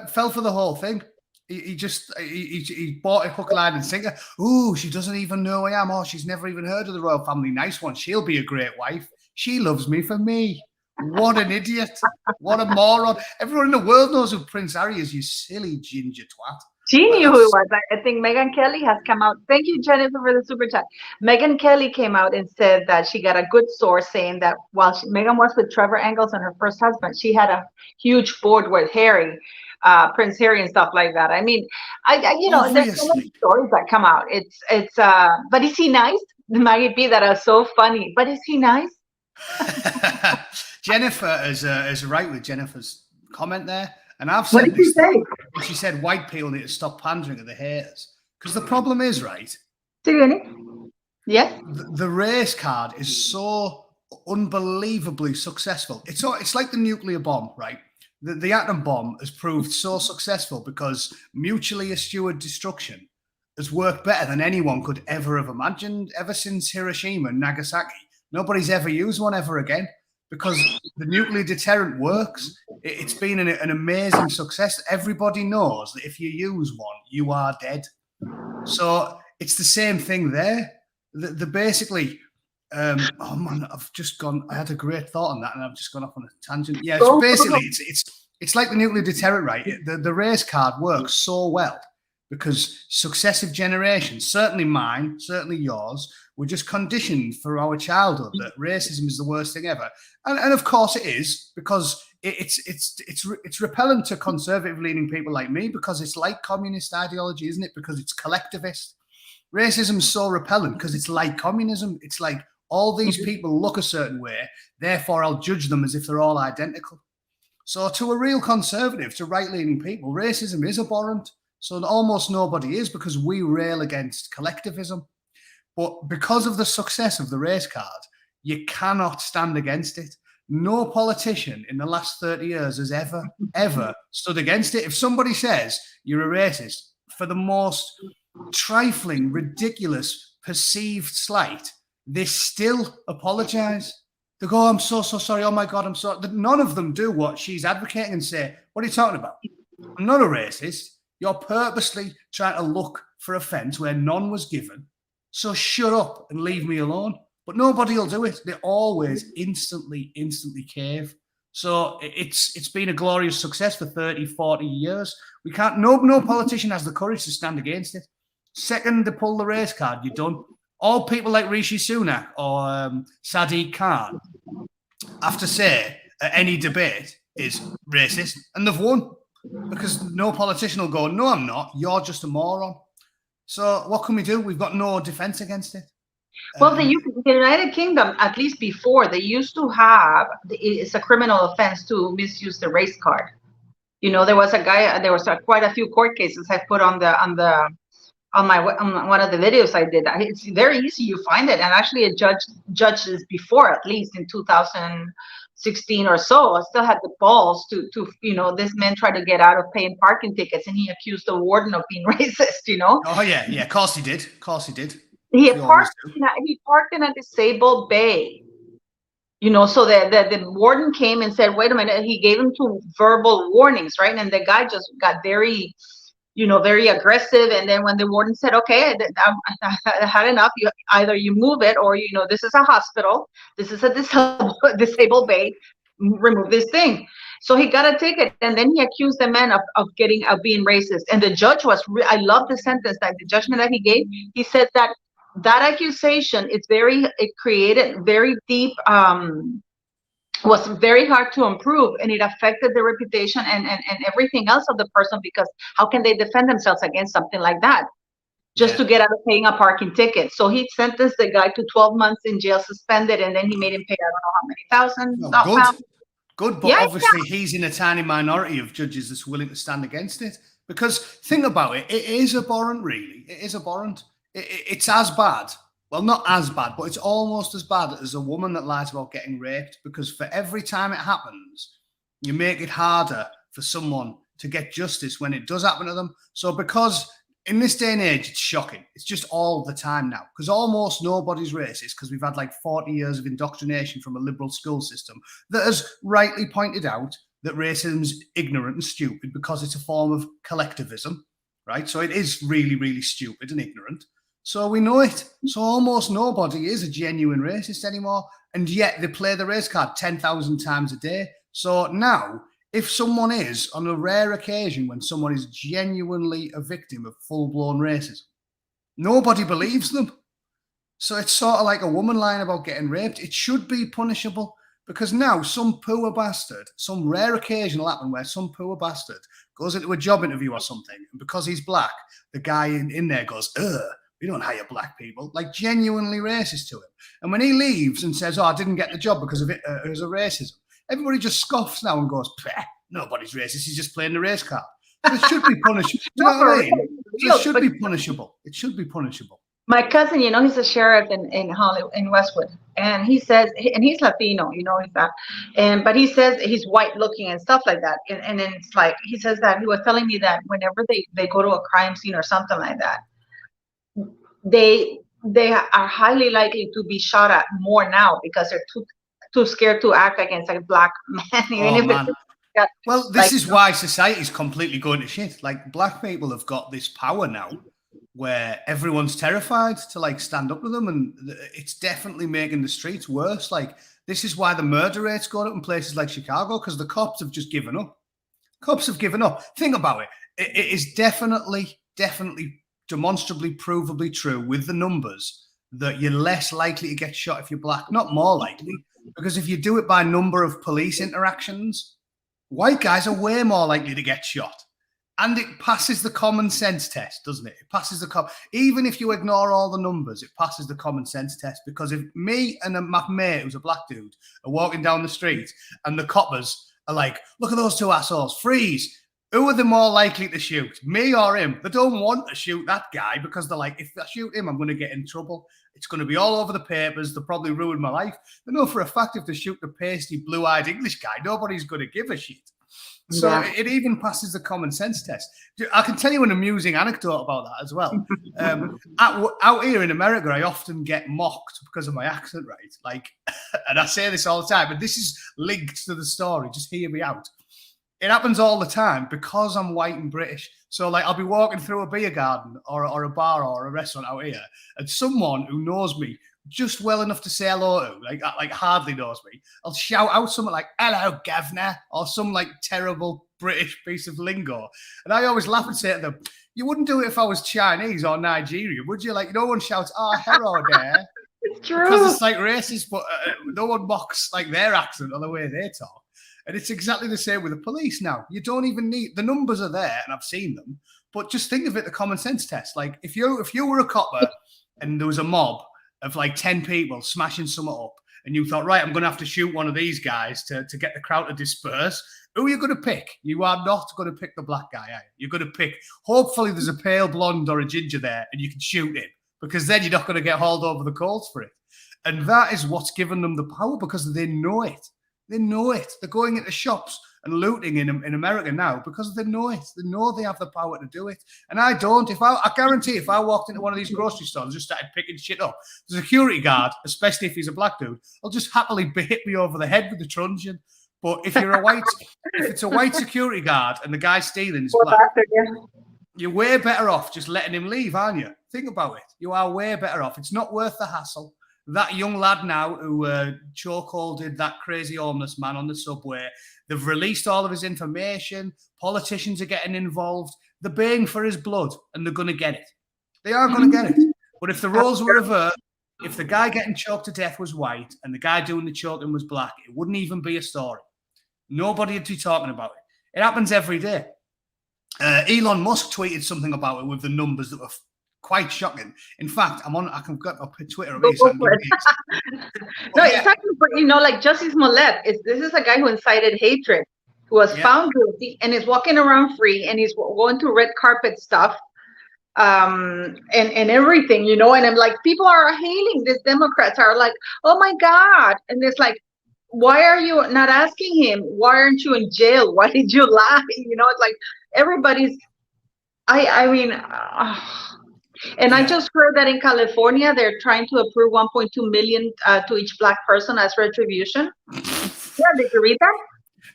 fell for the whole thing. He bought a hook, line, and sinker. Ooh, she doesn't even know who I am. Oh, she's never even heard of the royal family. Nice one. She'll be a great wife. She loves me for me. What an idiot. What a moron. Everyone in the world knows who Prince Harry is, you silly ginger twat. She knew who it was. I think Meghan Kelly has come out. Thank you, Jennifer, for the super chat. Meghan Kelly came out and said that she got a good source saying that while Meghan was with Trevor Engels and her first husband, she had a huge board with Harry, Prince Harry, and stuff like that. I mean, there's so many stories that come out. But is he nice? It might be that are so funny, but is he nice? Jennifer is right with Jennifer's comment there. And I've said what did she say? She said white people need to stop pandering to the haters. Because the problem is, right? Yes. The race card is so unbelievably successful. It's like the nuclear bomb, right? The atom bomb has proved so successful because mutually assured destruction has worked better than anyone could ever have imagined. Ever since Hiroshima and Nagasaki, nobody's ever used one ever again. Because the nuclear deterrent works. It's been an amazing success. Everybody knows that if you use one, you are dead. So it's the same thing there. The basically, oh man, I had a great thought on that, and I've just gone off on a tangent. Yeah, so basically, it's like the nuclear deterrent, right? The race card works so well because successive generations, certainly mine, certainly yours, were just conditioned for our childhood that racism is the worst thing ever, and of course it is, because it's repellent to conservative-leaning people like me, because it's like communist ideology, isn't it? Because it's collectivist. Racism is so repellent because it's like communism. It's like all these people look a certain way, therefore I'll judge them as if they're all identical. So to a real conservative, to right-leaning people, racism is abhorrent. So almost nobody is, because we rail against collectivism. But because of the success of the race card, you cannot stand against it. No politician in the last 30 years has ever stood against it. If somebody says you're a racist for the most trifling, ridiculous, perceived slight, they still apologize. They go, oh, I'm so sorry. Oh my God, I'm sorry. None of them do what she's advocating and say, what are you talking about? I'm not a racist. You're purposely trying to look for offense where none was given. So shut up and leave me alone. But nobody will do it. They always instantly cave. So it's been a glorious success for 30, 40 years. We can't, no politician has the courage to stand against it. Second to pull the race card, you're done. All people like Rishi Sunak or Sadiq Khan have to say at any debate is racist, and they've won, because no politician will go, no, I'm not. You're just a moron. So what can we do? We've got no defense against it. Well, the United Kingdom, at least before, they used to have, it's a criminal offense to misuse the race card. You know, there was a guy, quite a few court cases I put on the on one of the videos I did. It's very easy. You find it, and actually a judged this before, at least in 2016 or so. I still had the balls to this man tried to get out of paying parking tickets, and he accused the warden of being racist. Oh yeah, yeah. Of course he did. Of course he did. He You always parked. do. He parked in a disabled bay. So the warden came and said, "Wait a minute." He gave him two verbal warnings, right? And the guy just got very very aggressive. And then when the warden said, "Okay, I had enough. Either you move it, or this is a hospital. This is a disabled bay. Remove this thing." So he got a ticket, and then he accused the man of being racist. And the judge I love the sentence, that the judgment that he gave. He said that accusation it created very deep, was very hard to improve, and it affected the reputation and everything else of the person, because how can they defend themselves against something like that, just to get out of paying a parking ticket? So he sentenced the guy to 12 months in jail, suspended, and then he made him pay, I don't know how many thousands. Good, but obviously he's in a tiny minority of judges that's willing to stand against it. Because think about it, it is abhorrent, really. It is abhorrent. It's as bad. Well, not as bad, but it's almost as bad as a woman that lies about getting raped, because for every time it happens, you make it harder for someone to get justice when it does happen to them. So because in this day and age, it's shocking. It's just all the time now, because almost nobody's racist, because we've had like 40 years of indoctrination from a liberal school system that has rightly pointed out that racism's ignorant and stupid because it's a form of collectivism, right? So it is really, really stupid and ignorant. So we know it. So almost nobody is a genuine racist anymore. And yet they play the race card 10,000 times a day. So now, if someone is, on a rare occasion when someone is genuinely a victim of full-blown racism, nobody believes them. So it's sort of like a woman lying about getting raped. It should be punishable, because now some poor bastard, some rare occasion will happen where some poor bastard goes into a job interview or something, and because he's black, the guy in there goes, "Ugh, we don't hire black people," like genuinely racist to him. And when he leaves and says, "Oh, I didn't get the job because of it, it was a racism," everybody just scoffs now and goes, "Nobody's racist. He's just playing the race card." So it should be punishable. Do you know what I mean? So it should be punishable. It should be punishable. My cousin, he's a sheriff in Hollywood, in Westwood, and he says, and he's Latino, he's that, but he says he's white looking and stuff like that, and then it's like, he says that he was telling me that whenever they go to a crime scene or something like that, they are highly likely to be shot at more now, because they're too scared to act against a black man, even if it's well, this is why society's completely going to shit. Like, black people have got this power now where everyone's terrified to like stand up to them, and it's definitely making the streets worse. Like, this is why the murder rate's going up in places like Chicago, because the cops have just given up. Cops have given up. Think about it. It is definitely demonstrably, provably true with the numbers that you're less likely to get shot if you're black. Not more likely, because if you do it by number of police interactions, white guys are way more likely to get shot. And it passes the common sense test, doesn't it? It passes even if you ignore all the numbers, it passes the common sense test. Because if me and my mate, who's a black dude, are walking down the street and the coppers are like, "Look at those two assholes, freeze," who are they more likely to shoot, me or him? They don't want to shoot that guy, because they're like, if I shoot him, I'm going to get in trouble. It's going to be all over the papers. They'll probably ruin my life. They know for a fact if they shoot the pasty, blue-eyed English guy, nobody's going to give a shit. So it even passes the common sense test. I can tell you an amusing anecdote about that as well. Out here in America, I often get mocked because of my accent, right? Like, and I say this all the time, but this is linked to the story. Just hear me out. It happens all the time because I'm white and British. So, like, I'll be walking through a beer garden or a bar or a restaurant out here, and someone who knows me just well enough to say hello to, like hardly knows me, I'll shout out something like, "Hello, governor," or some like terrible British piece of lingo. And I always laugh and say to them, "You wouldn't do it if I was Chinese or Nigerian, would you?" Like, no one shouts, "Oh, hello there." It's true. Because it's like racist, but no one mocks like their accent or the way they talk. And it's exactly the same with the police now. You don't even need, the numbers are there, and I've seen them, but just think of it, the common sense test. Like, if you were a copper and there was a mob of like 10 people smashing something up, and you thought, right, I'm going to have to shoot one of these guys to get the crowd to disperse, who are you going to pick? You are not going to pick the black guy, are you? You're going to pick, hopefully there's a pale blonde or a ginger there and you can shoot him, because then you're not going to get hauled over the coals for it. And that is what's given them the power, because they know it. They know it. They're going into shops and looting in America now because they know it. They know they have the power to do it. And I don't. I guarantee if I walked into one of these grocery stores and just started picking shit up, the security guard, especially if he's a black dude, will just happily hit me over the head with the truncheon. But if it's a white security guard and the guy stealing is black, you're way better off just letting him leave, aren't you? Think about it. You are way better off. It's not worth the hassle. That young lad now who chokeholded that crazy homeless man on the subway, they've released all of his information. Politicians are getting involved. They're baying for his blood, and they're going to get it. They are going to get it. But if the roles were reversed, if the guy getting choked to death was white and the guy doing the choking was black, it wouldn't even be a story. Nobody would be talking about it. It happens every day. Elon Musk tweeted something about it with the numbers that were quite shocking. In fact, I can get up Twitter. No, it's talking about, like Justice Smollett. This is a guy who incited hatred, who was found guilty and is walking around free, and he's going to red carpet stuff, and everything, And I'm like, people are hailing this. Democrats are like, oh my God, and it's like, why are you not asking him? Why aren't you in jail? Why did you lie? It's like everybody's. I mean. And I just heard that in California, they're trying to approve 1.2 million to each black person as retribution. Yeah, did you read that?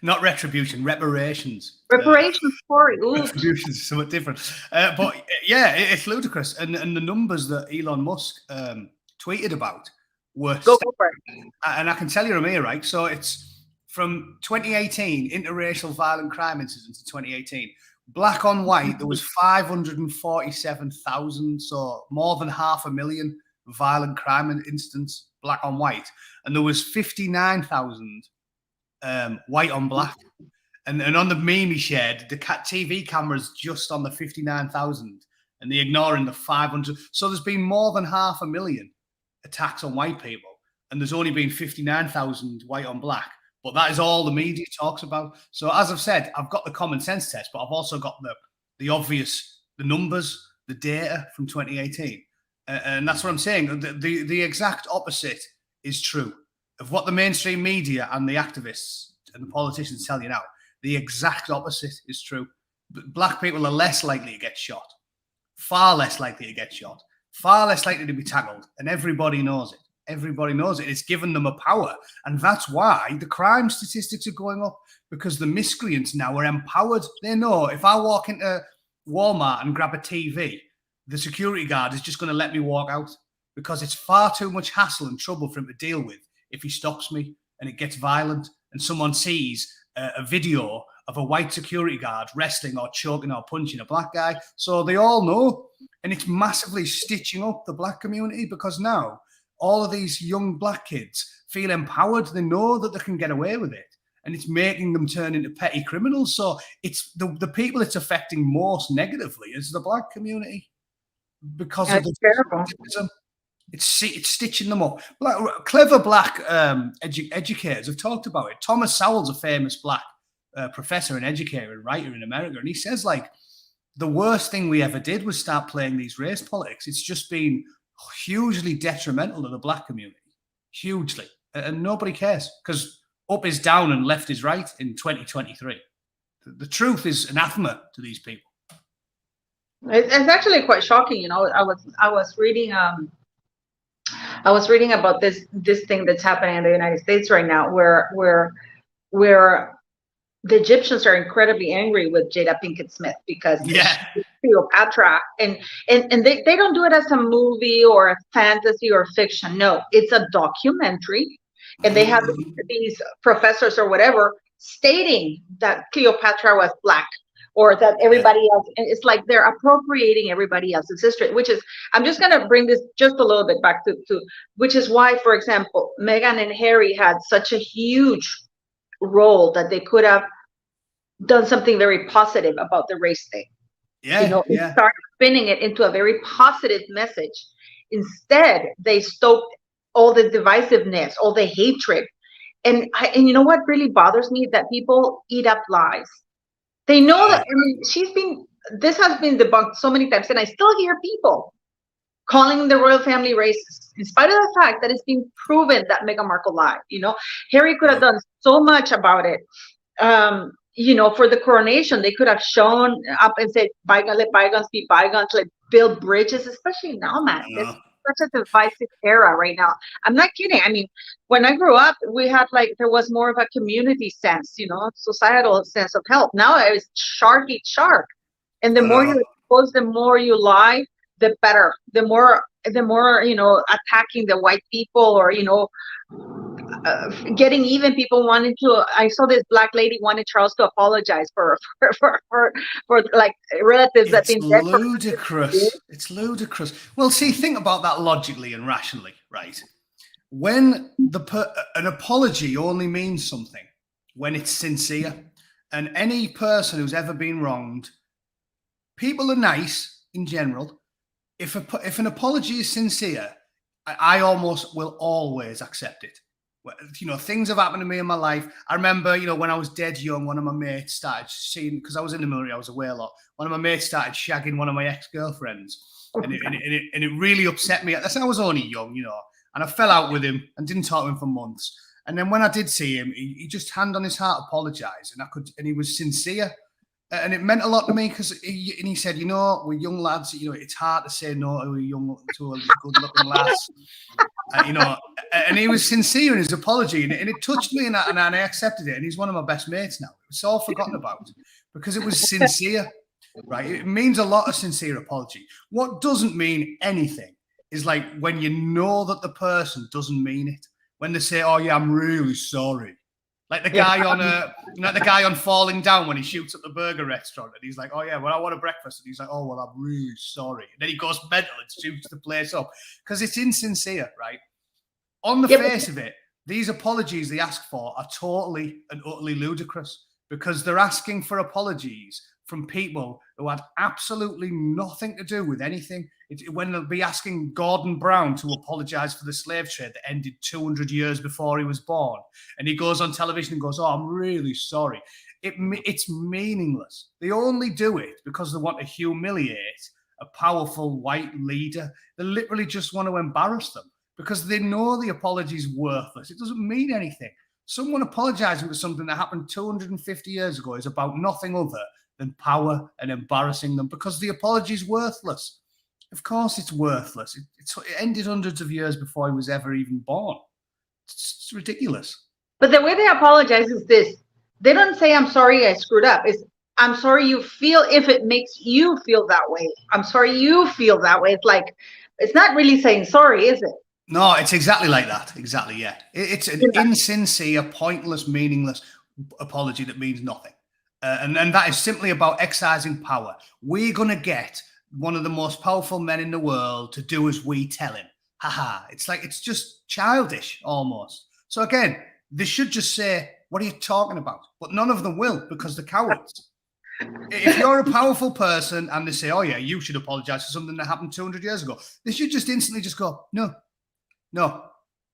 Not retribution, reparations. Reparations, sorry. Retributions is somewhat different. But yeah, it's ludicrous. And the numbers that Elon Musk tweeted about were... Go for it. And I can tell you, Amir, right? So it's from 2018, interracial violent crime incidents in 2018. Black on white, there was 547,000, so more than 500,000 violent crime incidents, black on white. And there was 59,000 white on black. And on the meme he shared, the TV cameras just on the 59,000, and they're ignoring the 500. So there's been more than 500,000 attacks on white people, and there's only been 59,000 white on black. But that is all the media talks about. So as I've said, I've got the common sense test, but I've also got the obvious, the numbers, the data from 2018. And that's what I'm saying. The exact opposite is true of what the mainstream media and the activists and the politicians tell you now. The exact opposite is true. Black people are less likely to get shot, far less likely to get shot, far less likely to be tackled, and everybody knows it. Everybody knows it. It's given them a power. And that's why the crime statistics are going up, because the miscreants now are empowered. They know if I walk into Walmart and grab a TV, the security guard is just going to let me walk out, because it's far too much hassle and trouble for him to deal with if he stops me and it gets violent and someone sees a video of a white security guard wrestling or choking or punching a black guy. So they all know. And it's massively stitching up the black community, because now all of these young black kids feel empowered. They know that they can get away with it, and it's making them turn into petty criminals. So it's the people it's affecting most negatively is the black community, because of the racism. It's stitching them up. Clever black educators have talked about it. Thomas Sowell's a famous black professor and educator and writer in America, and he says, like, the worst thing we ever did was start playing these race politics. It's just been hugely detrimental to the black community, hugely, and nobody cares, because up is down and left is right in 2023. The truth is anathema to these people. It's actually quite shocking. I was reading about this thing that's happening in the United States right now, where the Egyptians are incredibly angry with Jada Pinkett Smith because she's Cleopatra, and they don't do it as a movie or a fantasy or fiction. No, it's a documentary, and they have these professors or whatever stating that Cleopatra was black, or that everybody else, and it's like they're appropriating everybody else's history, which is, I'm just going to bring this just a little bit back to which is why, for example, Meghan and Harry had such a huge role that they could have done something very positive about the race thing. Start spinning it into a very positive message. Instead, they stoked all the divisiveness, all the hatred. And you know what really bothers me? That people eat up lies. They know that, I mean, this has been debunked so many times, and I still hear people calling the royal family racist, in spite of the fact that it's been proven that Meghan Markle lied. Harry could have done so much about it. For the coronation, they could have shown up and said, let bygones be bygones, let build bridges, especially now, man. It's such a divisive era right now. I'm not kidding. I mean, when I grew up, we had there was more of a community sense, societal sense of help. Now it's shark eat shark. And the more you expose, the more you lie, the better. The more attacking the white people, or getting even. People wanted to. I saw this black lady wanted Charles to apologize for relatives that been dead. Ludicrous. It's ludicrous. Well, see, think about that logically and rationally, right? When an apology only means something when it's sincere, and any person who's ever been wronged, people are nice in general. If an apology is sincere, I almost will always accept it. Things have happened to me in my life. I remember, when I was dead young, one of my mates started seeing, because I was in the military, I was away a lot. One of my mates started shagging one of my ex-girlfriends, and it really upset me. I was only young, and I fell out with him and didn't talk to him for months. And then when I did see him, he just hand on his heart apologized, and he was sincere. And it meant a lot to me, because he said, we're young lads, it's hard to say no to a good-looking lass, and he was sincere in his apology, and it touched me, and I accepted it, and he's one of my best mates now. It's all forgotten about, because it was sincere, right? It means a lot, of sincere apology. What doesn't mean anything is when you know that the person doesn't mean it, when they say, oh yeah, I'm really sorry. Like the guy on the guy on Falling Down, when he shoots at the burger restaurant, and he's like, "Oh yeah, well I want a breakfast," and he's like, "Oh well, I'm really sorry," and then he goes mental and shoots the place up, because it's insincere, right? On the face of it, these apologies they ask for are totally and utterly ludicrous, because they're asking for apologies from people who had absolutely nothing to do with anything. When they'll be asking Gordon Brown to apologize for the slave trade that ended 200 years before he was born, and he goes on television and goes, "Oh, I'm really sorry." It's meaningless. They only do it because they want to humiliate a powerful white leader. They literally just want to embarrass them, because they know the apology is worthless. It doesn't mean anything. Someone apologizing for something that happened 250 years ago is about nothing other than power and embarrassing them, because the apology is worthless. Of course it's worthless. It ended hundreds of years before he was ever even born. It's ridiculous. But the way they apologize is this. They don't say, "I'm sorry I screwed up." It's, "I'm sorry you feel, if it makes you feel that way. I'm sorry you feel that way." It's not really saying sorry, is it? No, it's exactly like that. Exactly, yeah. It's an insincere, pointless, meaningless apology that means nothing. And that is simply about exercising power. We're going to get one of the most powerful men in the world to do as we tell him. Haha. It's just childish almost. So again, they should just say, "What are you talking about?" But none of them will, because they're cowards. If you're a powerful person and they say, "Oh yeah, you should apologize for something that happened 200 years ago," they should just instantly just go, No.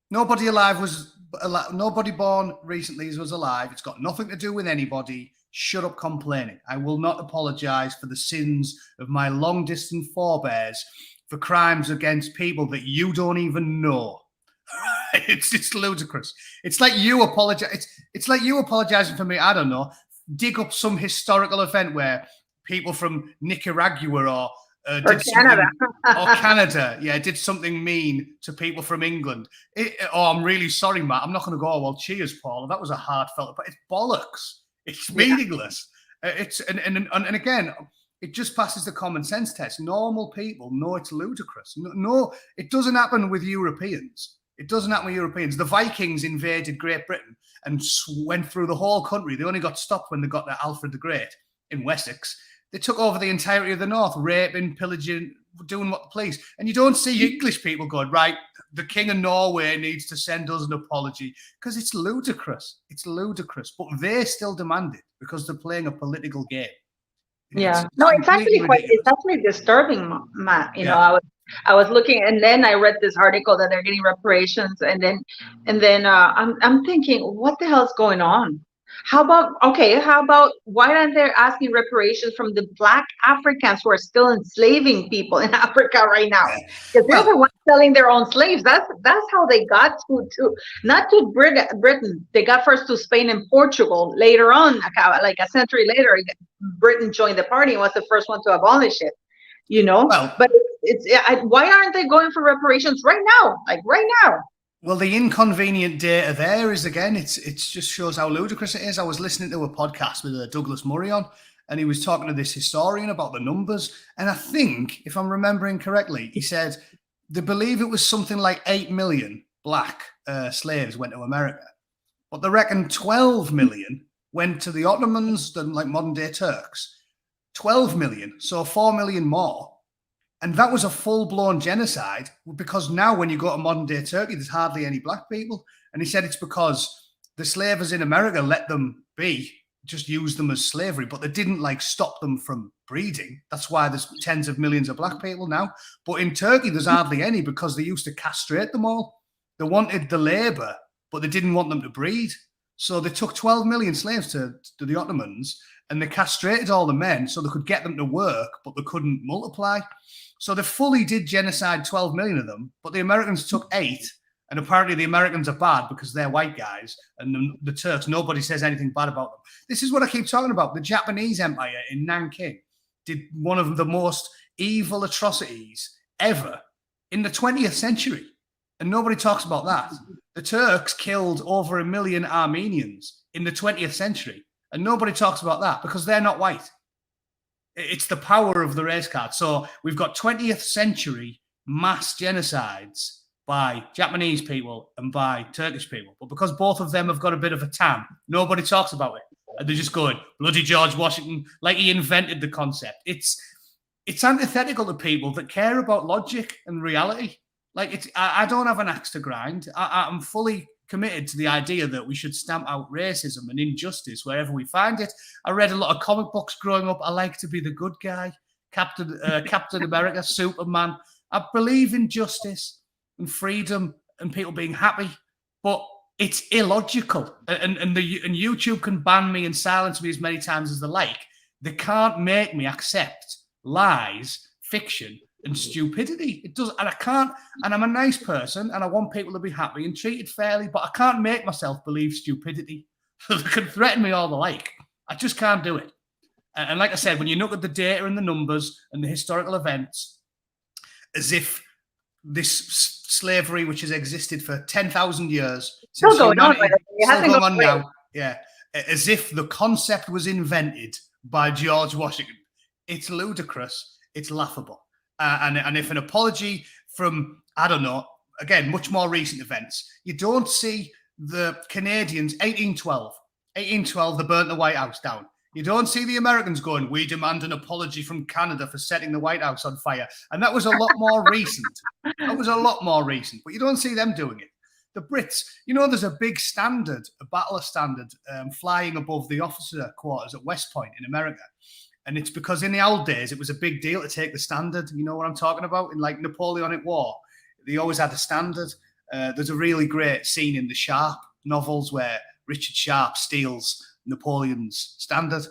Nobody born recently was alive. It's got nothing to do with anybody. Shut up complaining. I will not apologize for the sins of my long-distance forebears for crimes against people that you don't even know. It's ludicrous. It's like you apologize. It's like you apologizing for me. I don't know. Dig up some historical event where people from Nicaragua or Canada, did something mean to people from England. I'm really sorry, Matt. I'm not going to go, "Oh, well, cheers, Paul. That was a heartfelt," but it's bollocks. It's meaningless. And again, it just passes the common sense test. Normal people know it's ludicrous. No, it doesn't happen with Europeans. It doesn't happen with Europeans. The Vikings invaded Great Britain and went through the whole country. They only got stopped when they got to Alfred the Great in Wessex. They took over the entirety of the north, raping, pillaging, doing what the police. And you don't see English people going, "Right, the King of Norway needs to send us an apology," because it's ludicrous. It's ludicrous. But they still demand it because they're playing a political game. It's actually disturbing, Matt. I was looking, and then I read this article that they're getting reparations, and then I'm thinking, what the hell's going on? How about, okay, how about, why aren't they asking reparations from the Black Africans who are still enslaving people in Africa right now? Yeah. Because they're Well, the ones selling their own slaves. That's how they got to not to Britain. They got first to Spain and Portugal. Later on, like a century later, Britain joined the party and was the first one to abolish it. You know, well, but why aren't they going for reparations right now? Like right now. Well, the inconvenient data there is, again, it just shows how ludicrous it is. I was listening to a podcast with Douglas Murray on, and he was talking to this historian about the numbers. And I think, if I'm remembering correctly, he said they believe it was something like 8 million black slaves went to America, but they reckon 12 million went to the Ottomans, the like modern day Turks. 12 million, so 4 million more. And that was a full-blown genocide, because now when you go to modern-day Turkey, there's hardly any black people. And he said it's because the slavers in America let them be, just used them as slavery, but they didn't like stop them from breeding. That's why there's tens of millions of black people now. But in Turkey, there's hardly any, because they used to castrate them all. They wanted the labor, but they didn't want them to breed. So they took 12 million slaves to the Ottomans, and they castrated all the men so they could get them to work, but they couldn't multiply. So they fully did genocide 12 million of them, but the Americans took 8. And apparently the Americans are bad because they're white guys, and the Turks, nobody says anything bad about them. This is what I keep talking about. The Japanese Empire in Nanking did one of the most evil atrocities ever in the 20th century. And nobody talks about that. The Turks killed over 1 million Armenians in the 20th century. And nobody talks about that because they're not white. It's the power of the race card. So we've got 20th century mass genocides by Japanese people and by Turkish people. But because both of them have got a bit of a tan, nobody talks about it. And they're just going, bloody George Washington, like he invented the concept. It's antithetical to people that care about logic and reality. Like, I don't have an axe to grind. I'm fully committed to the idea that we should stamp out racism and injustice wherever we find it. I read a lot of comic books growing up. I like to be the good guy, Captain America, Superman. I believe in justice and freedom and people being happy, but it's illogical. And YouTube can ban me and silence me as many times as they like. They can't make me accept lies, fiction, and stupidity. It does, and I can't. And I'm a nice person, and I want people to be happy and treated fairly. But I can't make myself believe stupidity. They can threaten me all the like. I just can't do it. And like I said, when you look at the data and the numbers and the historical events, as if this slavery, which has existed for 10,000 years, Still going on, still going on now, yeah, as if the concept was invented by George Washington. It's ludicrous. It's laughable. And if an apology from, I don't know, again, much more recent events, you don't see the Canadians, 1812, they burnt the White House down. You don't see the Americans going, we demand an apology from Canada for setting the White House on fire. And that was a lot more recent. That was a lot more recent, but you don't see them doing it. The Brits, you know, there's a big standard, a battle standard flying above the officer quarters at West Point in America. And it's because in the old days, it was a big deal to take the standard. You know what I'm talking about? In like Napoleonic War, they always had a standard. There's a really great scene in the Sharpe novels where Richard Sharpe steals Napoleon's standard.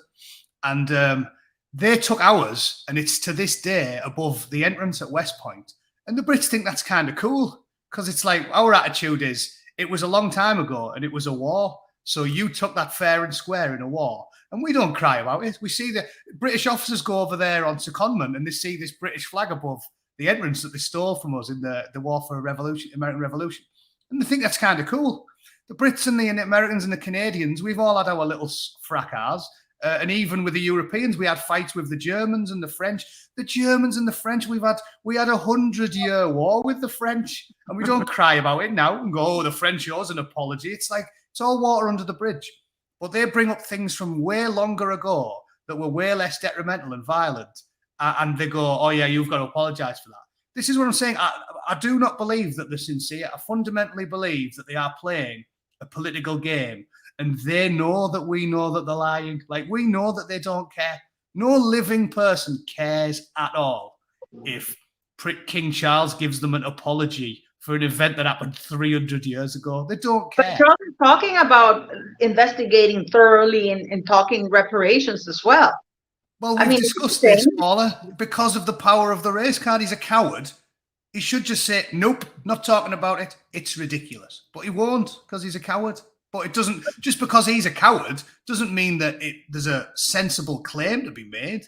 And they took ours, and it's to this day above the entrance at West Point. And the Brits think that's kind of cool because it's like our attitude is, it was a long time ago and it was a war. So you took that fair and square in a war. And we don't cry about it. We see the British officers go over there on secondment and they see this British flag above the entrance that they stole from us in the War for Revolution, American Revolution. And they think that's kind of cool. The Brits and the Americans and the Canadians, we've all had our little fracas. And even with the Europeans, we had fights with the Germans and the French. The Germans and the French, we had 100-year war with the French. And we don't cry about it now and go, oh, the French owes an apology. It's like, it's all water under the bridge. But they bring up things from way longer ago that were way less detrimental and violent. And they go, oh, yeah, you've got to apologize for that. This is what I'm saying. I do not believe that they're sincere. I fundamentally believe that they are playing a political game. And they know that we know that they're lying. Like, we know that they don't care. No living person cares at all if King Charles gives them an apology for an event that happened 300 years ago. They don't But care. Charles is talking about investigating thoroughly and talking reparations as well. Well, we've discussed this, Paula. Because of the power of the race card, he's a coward. He should just say, nope, not talking about it. It's ridiculous. But he won't because he's a coward. But it doesn't, just because he's a coward doesn't mean that there's a sensible claim to be made.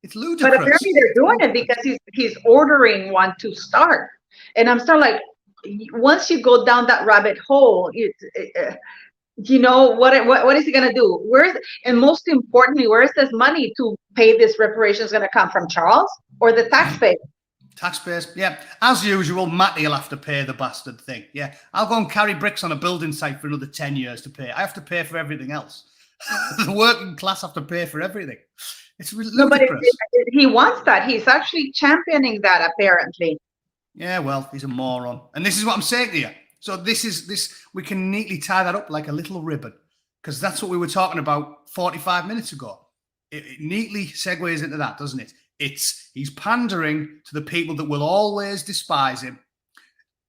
It's ludicrous. But apparently they're doing it because he's ordering one to start. And I'm still like, once you go down that rabbit hole, you know, what is he going to do? And most importantly, where is this money to pay this reparations going to come from, Charles or the taxpayer? Taxpayers, yeah. As usual, Matty will have to pay the bastard thing. Yeah, I'll go and carry bricks on a building site for another 10 years to pay. I have to pay for everything else. The working class have to pay for everything. It's ludicrous. No, but he wants that. He's actually championing that, apparently. Yeah, well, he's a moron. And this is what I'm saying to you. So we can neatly tie that up like a little ribbon, because that's what we were talking about 45 minutes ago. It neatly segues into that, doesn't it? He's pandering to the people that will always despise him,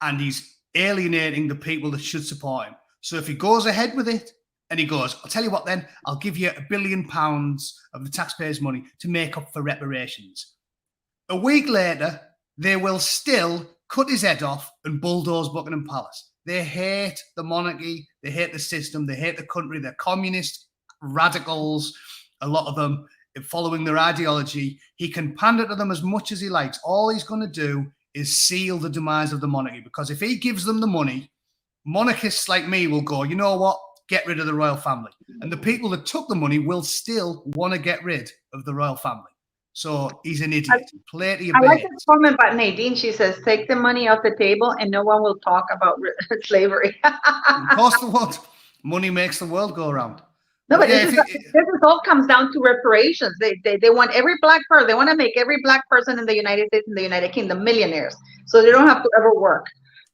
and he's alienating the people that should support him. So if he goes ahead with it and he goes, I'll tell you what then, I'll give you £1 billion of the taxpayers' money to make up for reparations. A week later, they will still cut his head off and bulldoze Buckingham Palace. They hate the monarchy. They hate the system. They hate the country. They're communist radicals, a lot of them, following their ideology. He can pander to them as much as he likes. All he's going to do is seal the demise of the monarchy, because if he gives them the money, monarchists like me will go, you know what? Get rid of the royal family. And the people that took the money will still want to get rid of the royal family. So he's an idiot. I like this comment about Nadine. She says, take the money off the table and no one will talk about slavery. Of course they won't. Money makes the world go around. No, but this all comes down to reparations. They want every black person. They want to make every black person in the United States and the United Kingdom millionaires, so they don't have to ever work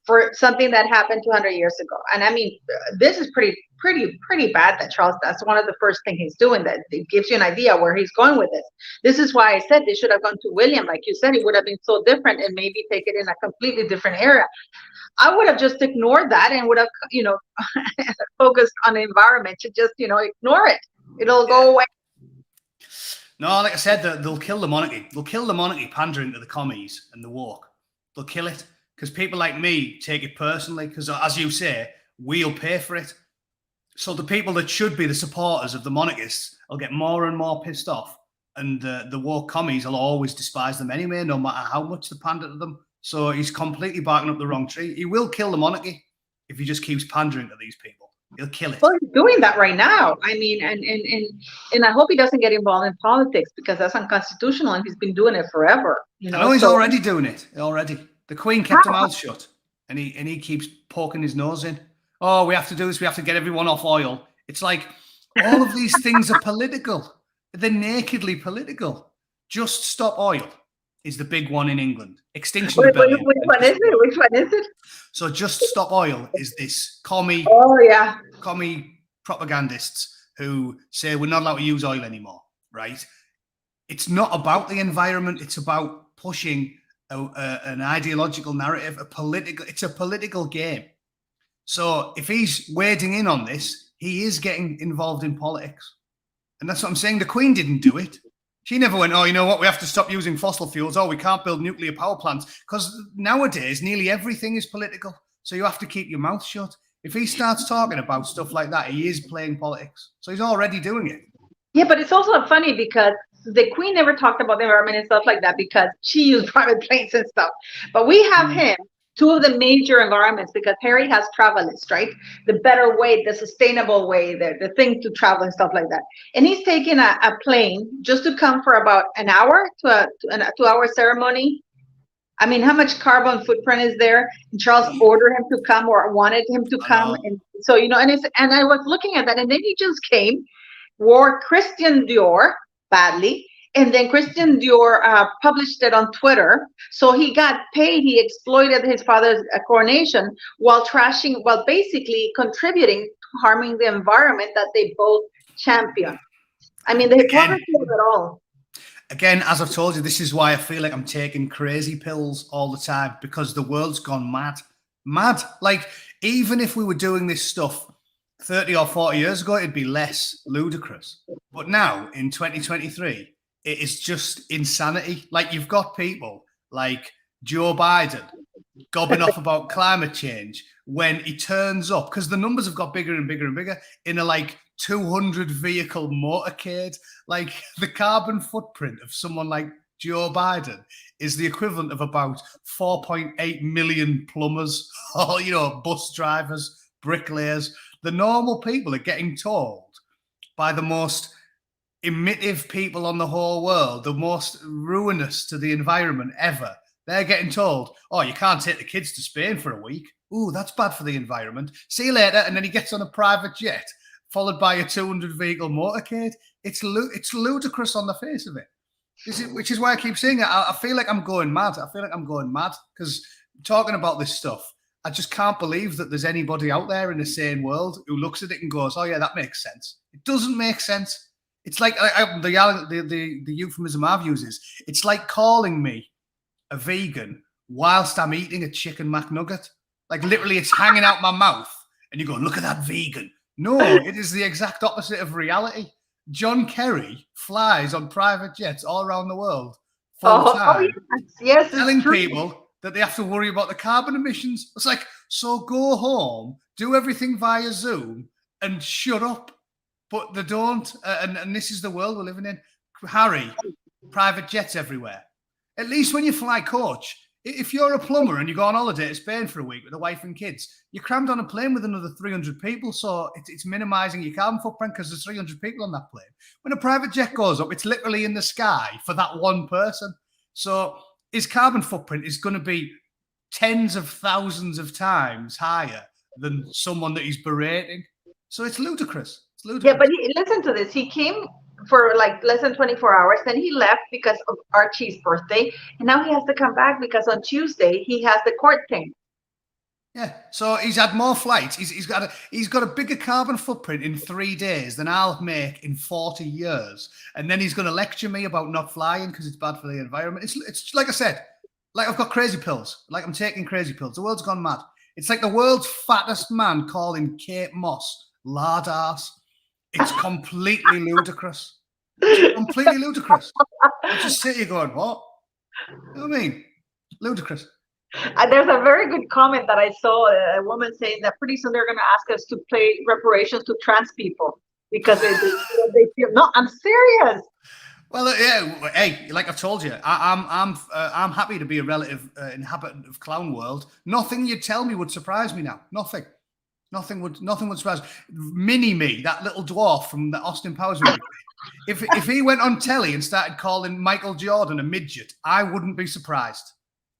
for something that happened 200 years ago. And I mean, this is pretty bad that Charles, that's one of the first things he's doing, that it gives you an idea where he's going with this. This is why I said they should have gone to William. Like you said, it would have been so different and maybe take it in a completely different area. I would have just ignored that and would have, you know, focused on the environment to just, you know, ignore it. It'll go away. No, like I said, they'll kill the monarchy. They'll kill the monarchy pandering to the commies and the woke. They'll kill it because people like me take it personally, because, as you say, we'll pay for it. So the people that should be the supporters of the monarchists will get more and more pissed off, and the woke commies will always despise them anyway, no matter how much they pander to them. So he's completely barking up the wrong tree. He will kill the monarchy if he just keeps pandering to these people. He'll kill it. Well, he's doing that right now. I mean, and I hope he doesn't get involved in politics, because that's unconstitutional, and he's been doing it forever. You know, I know he's already doing it. Already, the Queen kept him mouth shut, and he keeps poking his nose in. Oh, we have to do this. We have to get everyone off oil. It's like all of these things are political. They're nakedly political. Just stop oil is the big one in England. Extinction Rebellion. Which one is it? Which one is it? So just stop oil is this commie propagandists who say we're not allowed to use oil anymore, right? It's not about the environment. It's about pushing an ideological narrative, it's a political game. So if he's wading in on this, he is getting involved in politics. And that's what I'm saying. The Queen didn't do it. She never went, oh, you know what? We have to stop using fossil fuels. Oh, we can't build nuclear power plants. Because nowadays, nearly everything is political. So you have to keep your mouth shut. If he starts talking about stuff like that, he is playing politics. So he's already doing it. Yeah, but it's also funny because the Queen never talked about the environment and stuff like that because she used private planes and stuff. But we have him, two of the major environments, because Harry has Travelist, right? The better way, the sustainable way, the thing to travel and stuff like that. And he's taking a plane just to come for about an hour to a 2-hour ceremony. I mean, how much carbon footprint is there? And Charles ordered him to come or wanted him to come. And so, you know, and I was looking at that, and then he just came, wore Christian Dior badly, and then Christian Dior published it on Twitter. So he got paid. He exploited his father's coronation while basically contributing to harming the environment that they both champion. I mean, the hypocrisy of it all. Again, as I've told you, this is why I feel like I'm taking crazy pills all the time, because the world's gone mad. Mad. Like, even if we were doing this stuff 30 or 40 years ago, it'd be less ludicrous. But now, in 2023, it is just insanity. Like, you've got people like Joe Biden gobbing off about climate change when he turns up, because the numbers have got bigger and bigger and bigger, in a like 200 vehicle motorcade. Like, the carbon footprint of someone like Joe Biden is the equivalent of about 4.8 million plumbers, or, you know, bus drivers, bricklayers. The normal people are getting told by the most emissive people on the whole world, the most ruinous to the environment ever. They're getting told, oh, you can't take the kids to Spain for a week. Ooh, that's bad for the environment. See you later. And then he gets on a private jet, followed by a 200 vehicle motorcade. It's ludicrous on the face of it. Which is why I keep saying it. I feel like I'm going mad. I feel like I'm going mad because talking about this stuff, I just can't believe that there's anybody out there in a sane world who looks at it and goes, oh, yeah, that makes sense. It doesn't make sense. It's like the euphemism I've used is, it's like calling me a vegan whilst I'm eating a chicken McNugget. Like, literally, it's hanging out my mouth and you go, look at that vegan. No, it is the exact opposite of reality. John Kerry flies on private jets all around the world full time, yes, telling people that they have to worry about the carbon emissions. It's like, so go home, do everything via Zoom and shut up. But they don't. And this is the world we're living in. Harry, private jets everywhere. At least when you fly coach, if you're a plumber and you go on holiday to Spain for a week with a wife and kids, you're crammed on a plane with another 300 people. So it's minimizing your carbon footprint because there's 300 people on that plane. When a private jet goes up, it's literally in the sky for that one person. So his carbon footprint is going to be tens of thousands of times higher than someone that he's berating. So it's ludicrous. It's ludicrous. Yeah, but listen to this. He came for like less than 24 hours. Then he left because of Archie's birthday. And now he has to come back because on Tuesday he has the court thing. Yeah, so he's had more flights. He's got a bigger carbon footprint in 3 days than I'll make in 40 years. And then he's going to lecture me about not flying because it's bad for the environment. It's like I said, like I've got crazy pills. Like I'm taking crazy pills. The world's gone mad. It's like the world's fattest man calling Kate Moss lard ass. It's completely ludicrous. It's completely ludicrous. I just sit here going, what? You know what I mean? Ludicrous. There's a very good comment that I saw, a woman saying that pretty soon they're going to ask us to pay reparations to trans people because they feel, no, I'm serious. Well, yeah, hey, like I've told you, I'm happy to be a relative inhabitant of Clown World. Nothing you'd tell me would surprise me now. Nothing would surprise me. Mini me, that little dwarf from the Austin Powers movie. If he went on telly and started calling Michael Jordan a midget, I wouldn't be surprised.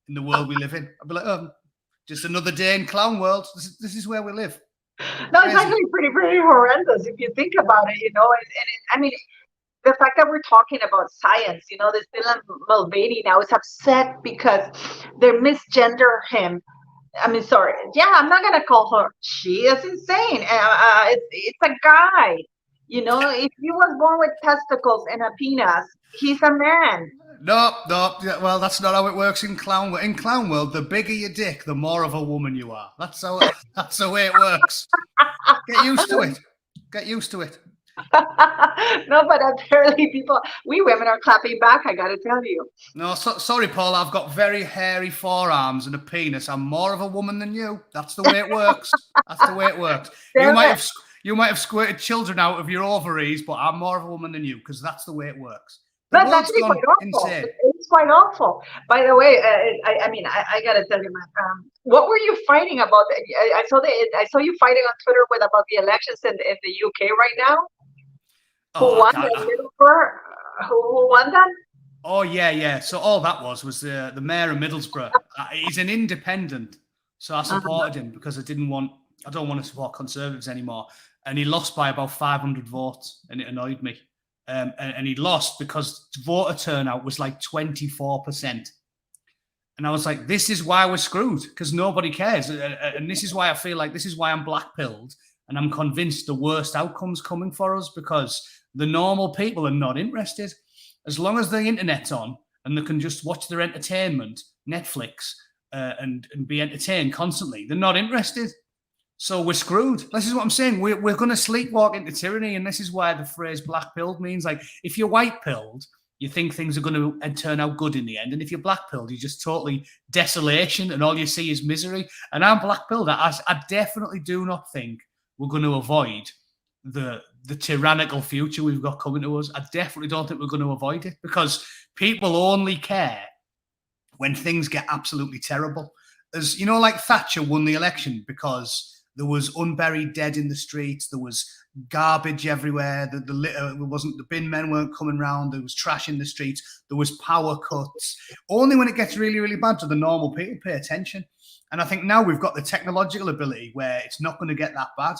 In the world we live in, I'd be like, oh, just another day in Clown World. This is where we live. No, it's actually pretty horrendous if you think about it, you know. I mean, the fact that we're talking about science, you know, this Dylan Mulvaney now is upset because they misgender him. I mean, sorry. Yeah, I'm not gonna call her she. That's insane. It's a guy. You know, if he was born with testicles and a penis, he's a man. No. Well, that's not how it works in Clown World. In Clown World, the bigger your dick, the more of a woman you are. That's the way it works. Get used to it. Get used to it. No, but apparently we women are clapping back, I gotta tell you. No, sorry, Paul, I've got very hairy forearms and a penis. I'm more of a woman than you. That's the way it works. That's the way it works. You might have squirted children out of your ovaries, but I'm more of a woman than you because that's the way it works. That's actually quite awful. It's quite awful. By the way, I gotta tell you, man. What were you fighting about? I saw you fighting on Twitter about the elections in the UK right now. Who won that? Oh yeah. So all that was the mayor of Middlesbrough. He's an independent, so I supported him because I don't want to support Conservatives anymore. And he lost by about 500 votes, and it annoyed me. And he lost because voter turnout was like 24%. And I was like, this is why we're screwed, because nobody cares. And this is why I feel like this is why I'm black-pilled. And I'm convinced the worst outcome's coming for us because the normal people are not interested. As long as the internet's on and they can just watch their entertainment, Netflix, and be entertained constantly, they're not interested. So we're screwed. This is what I'm saying. We're going to sleepwalk into tyranny, and this is why the phrase black pilled means, like, if you're white pilled, you think things are going to turn out good in the end, and if you're black pilled, you're just totally desolation, and all you see is misery. And I'm black pilled. I definitely do not think we're going to avoid the tyrannical future we've got coming to us. I definitely don't think we're going to avoid it, because people only care when things get absolutely terrible. As you know, like Thatcher won the election because there was unburied dead in the streets. There was garbage everywhere. The litter wasn't. The bin men weren't coming round. There was trash in the streets. There was power cuts. Only when it gets really, really bad do the normal people pay attention. And I think now we've got the technological ability where it's not going to get that bad.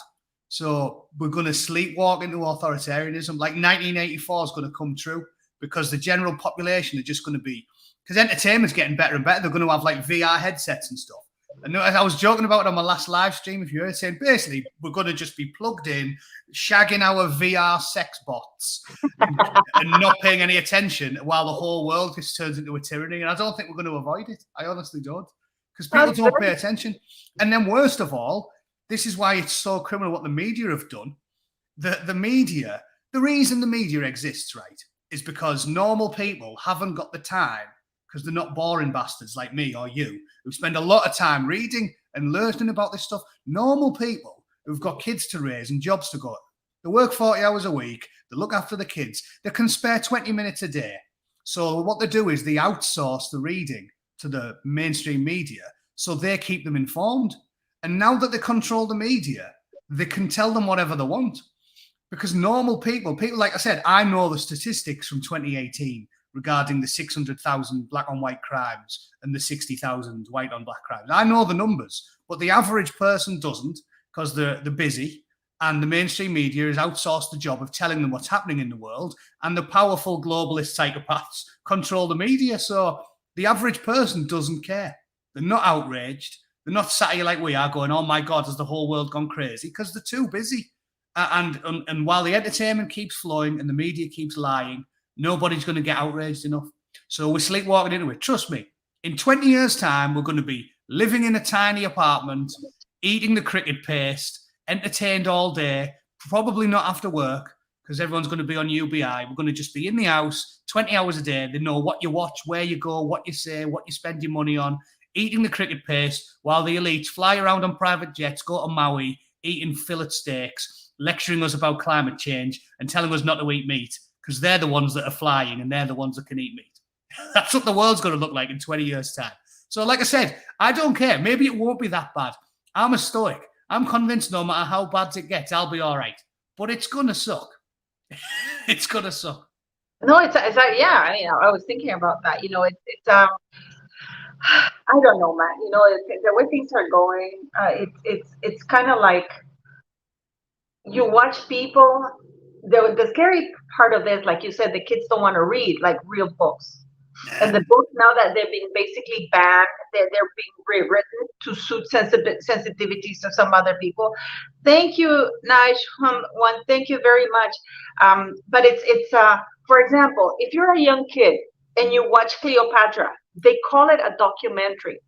So we're going to sleepwalk into authoritarianism. Like 1984 is going to come true, because the general population are just going to be, because entertainment's getting better and better. They're going to have like VR headsets and stuff. And I was joking about it on my last live stream, if you heard, saying basically we're going to just be plugged in, shagging our VR sex bots and not paying any attention while the whole world just turns into a tyranny. And I don't think we're going to avoid it. I honestly don't, because people don't pay attention. And then worst of all, this is why it's so criminal what the media have done. The media, the reason the media exists, right, is because normal people haven't got the time, because they're not boring bastards like me or you, who spend a lot of time reading and learning about this stuff. Normal people who've got kids to raise and jobs to go to. They work 40 hours a week. They look after the kids. They can spare 20 minutes a day. So what they do is they outsource the reading to the mainstream media, so they keep them informed. And now that they control the media, they can tell them whatever they want. Because normal people, like I said, I know the statistics from 2018 regarding the 600,000 black on white crimes and the 60,000 white on black crimes. I know the numbers, but the average person doesn't, because they're busy, and the mainstream media has outsourced the job of telling them what's happening in the world, and the powerful globalist psychopaths control the media. So the average person doesn't care. They're not outraged. They're not sat here like we are going, oh my God, has the whole world gone crazy? Because they're too busy. And while the entertainment keeps flowing and the media keeps lying, nobody's going to get outraged enough. So we're sleepwalking into it. Trust me, in 20 years' time, we're going to be living in a tiny apartment, eating the cricket paste, entertained all day, probably not after work, because everyone's going to be on UBI. We're going to just be in the house 20 hours a day. They know what you watch, where you go, what you say, what you spend your money on, eating the cricket paste, while the elites fly around on private jets, go to Maui, eating fillet steaks, lecturing us about climate change and telling us not to eat meat, because they're the ones that are flying and they're the ones that can eat meat. That's what the world's going to look like in 20 years' time. So like I said, I don't care. Maybe it won't be that bad. I'm a stoic. I'm convinced no matter how bad it gets, I'll be all right. But it's going to suck. It's going to suck. No, it's yeah. I mean, I was thinking about that. You know, I don't know, Matt. You know, the way things are going, it's kind of like you watch people. The scary part of this, like you said, the kids don't want to read like real books. And the books, now that they're being basically banned, they're being rewritten to suit sensitivities of some other people. Thank you, Nige. Thank you very much. But it's for example, if you're a young kid and you watch Cleopatra, they call it a documentary.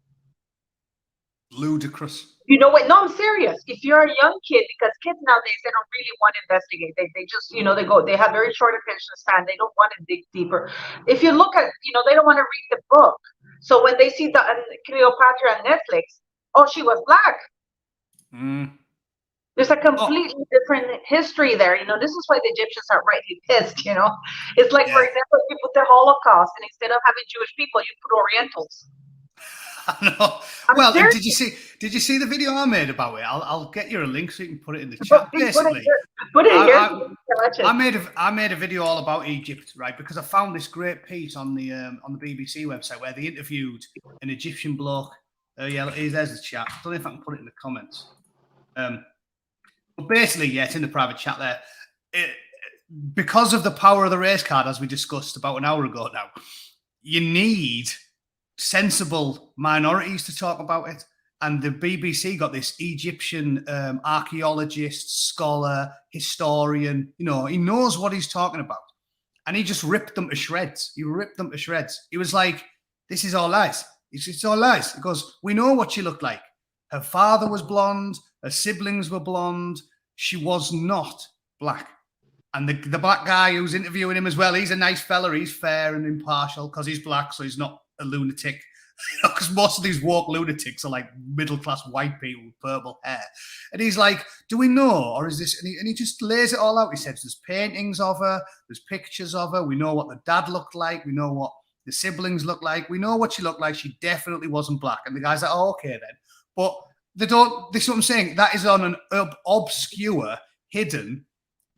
Ludicrous. You know what? No, I'm serious. If you're a young kid, because kids nowadays, they don't really want to investigate. They just, you know, they have very short attention span. They don't want to dig deeper. If you look at, you know, they don't want to read the book. So when they see the Cleopatra on Netflix, oh, she was black. There's a completely different history there. You know, this is why the Egyptians are rightly pissed, you know. It's like, for example, you put the Holocaust, and instead of having Jewish people, you put Orientals. No. Well, did you see the video I made about it? I'll get you a link so you can put it in the chat. Basically, put it here. I made a video all about Egypt, right? Because I found this great piece on the BBC website where they interviewed an Egyptian bloke. There's the chat. I don't know if I can put it in the comments. But basically, it's in the private chat there. Because of the power of the race card, as we discussed about an hour ago now, you need sensible minorities to talk about it. And the BBC got this Egyptian archaeologist, scholar, historian. You know, he knows what he's talking about. And he just ripped them to shreds. He ripped them to shreds. He was like, this is all lies. It's all lies. He goes, we know what she looked like. Her father was blonde. Her siblings were blonde. She was not black. And the black guy who's interviewing him as well, he's a nice fella. He's fair and impartial because he's black, so he's not a lunatic. Because most of these woke lunatics are like middle-class white people with purple hair. And he's like, do we know? Or is this... And he just lays it all out. He says there's paintings of her. There's pictures of her. We know what the dad looked like. We know what the siblings looked like. We know what she looked like. She definitely wasn't black. And the guy's like, oh, okay then. But they don't... This is what I'm saying. That is on an obscure, hidden,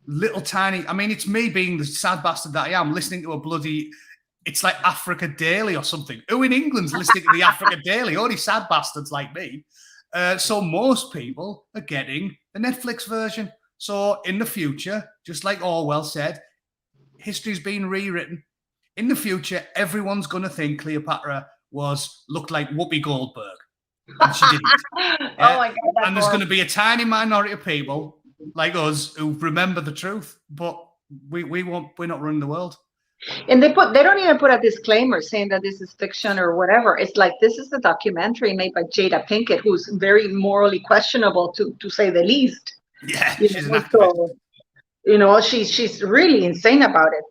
little tiny... I mean, it's me being the sad bastard that I am, listening to a bloody... It's like Africa Daily or something. Who in England's listening to the Africa Daily? Only sad bastards like me. So most people are getting the Netflix version. So in the future, just like Orwell said, history's been rewritten. In the future, everyone's going to think Cleopatra looked like Whoopi Goldberg. And she didn't. Oh my God. And there's going to be a tiny minority of people like us who remember the truth. But we're not running the world. And they don't even put a disclaimer saying that this is fiction or whatever. It's like, this is a documentary made by Jada Pinkett, who's very morally questionable to say the least. Yeah, she's an activist. So, she's really insane about it.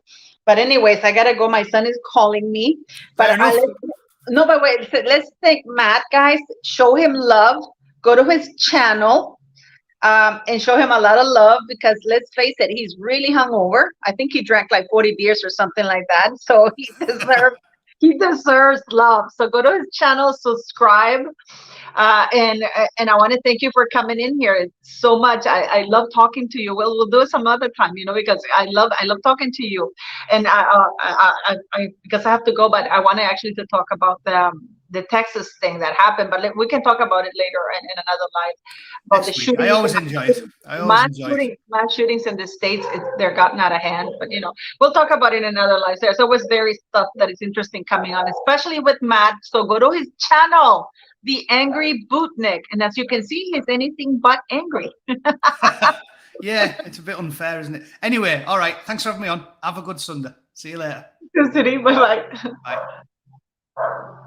But anyways, I gotta go. My son is calling me. But but wait, let's thank Matt, guys. Show him love. Go to his channel. And show him a lot of love, because let's face it, he's really hungover. I think he drank like 40 beers or something like that. So he deserves love. So go to his channel, subscribe, and I want to thank you for coming in here so much. I love talking to you. We'll do it some other time, because I love talking to you. And I because I have to go, but I want to actually talk about the Texas thing that happened, but we can talk about it later in another live. About the shooting. I always enjoy it. Mass shootings in the States, they're gotten out of hand, but we'll talk about it in another live. There's always very stuff that is interesting coming on, especially with Matt. So go to his channel, the Angry Bootneck, and as you can see, he's anything but angry. Yeah, it's a bit unfair, isn't it? Anyway, all right. Thanks for having me on. Have a good Sunday. See you later. Bye. Bye.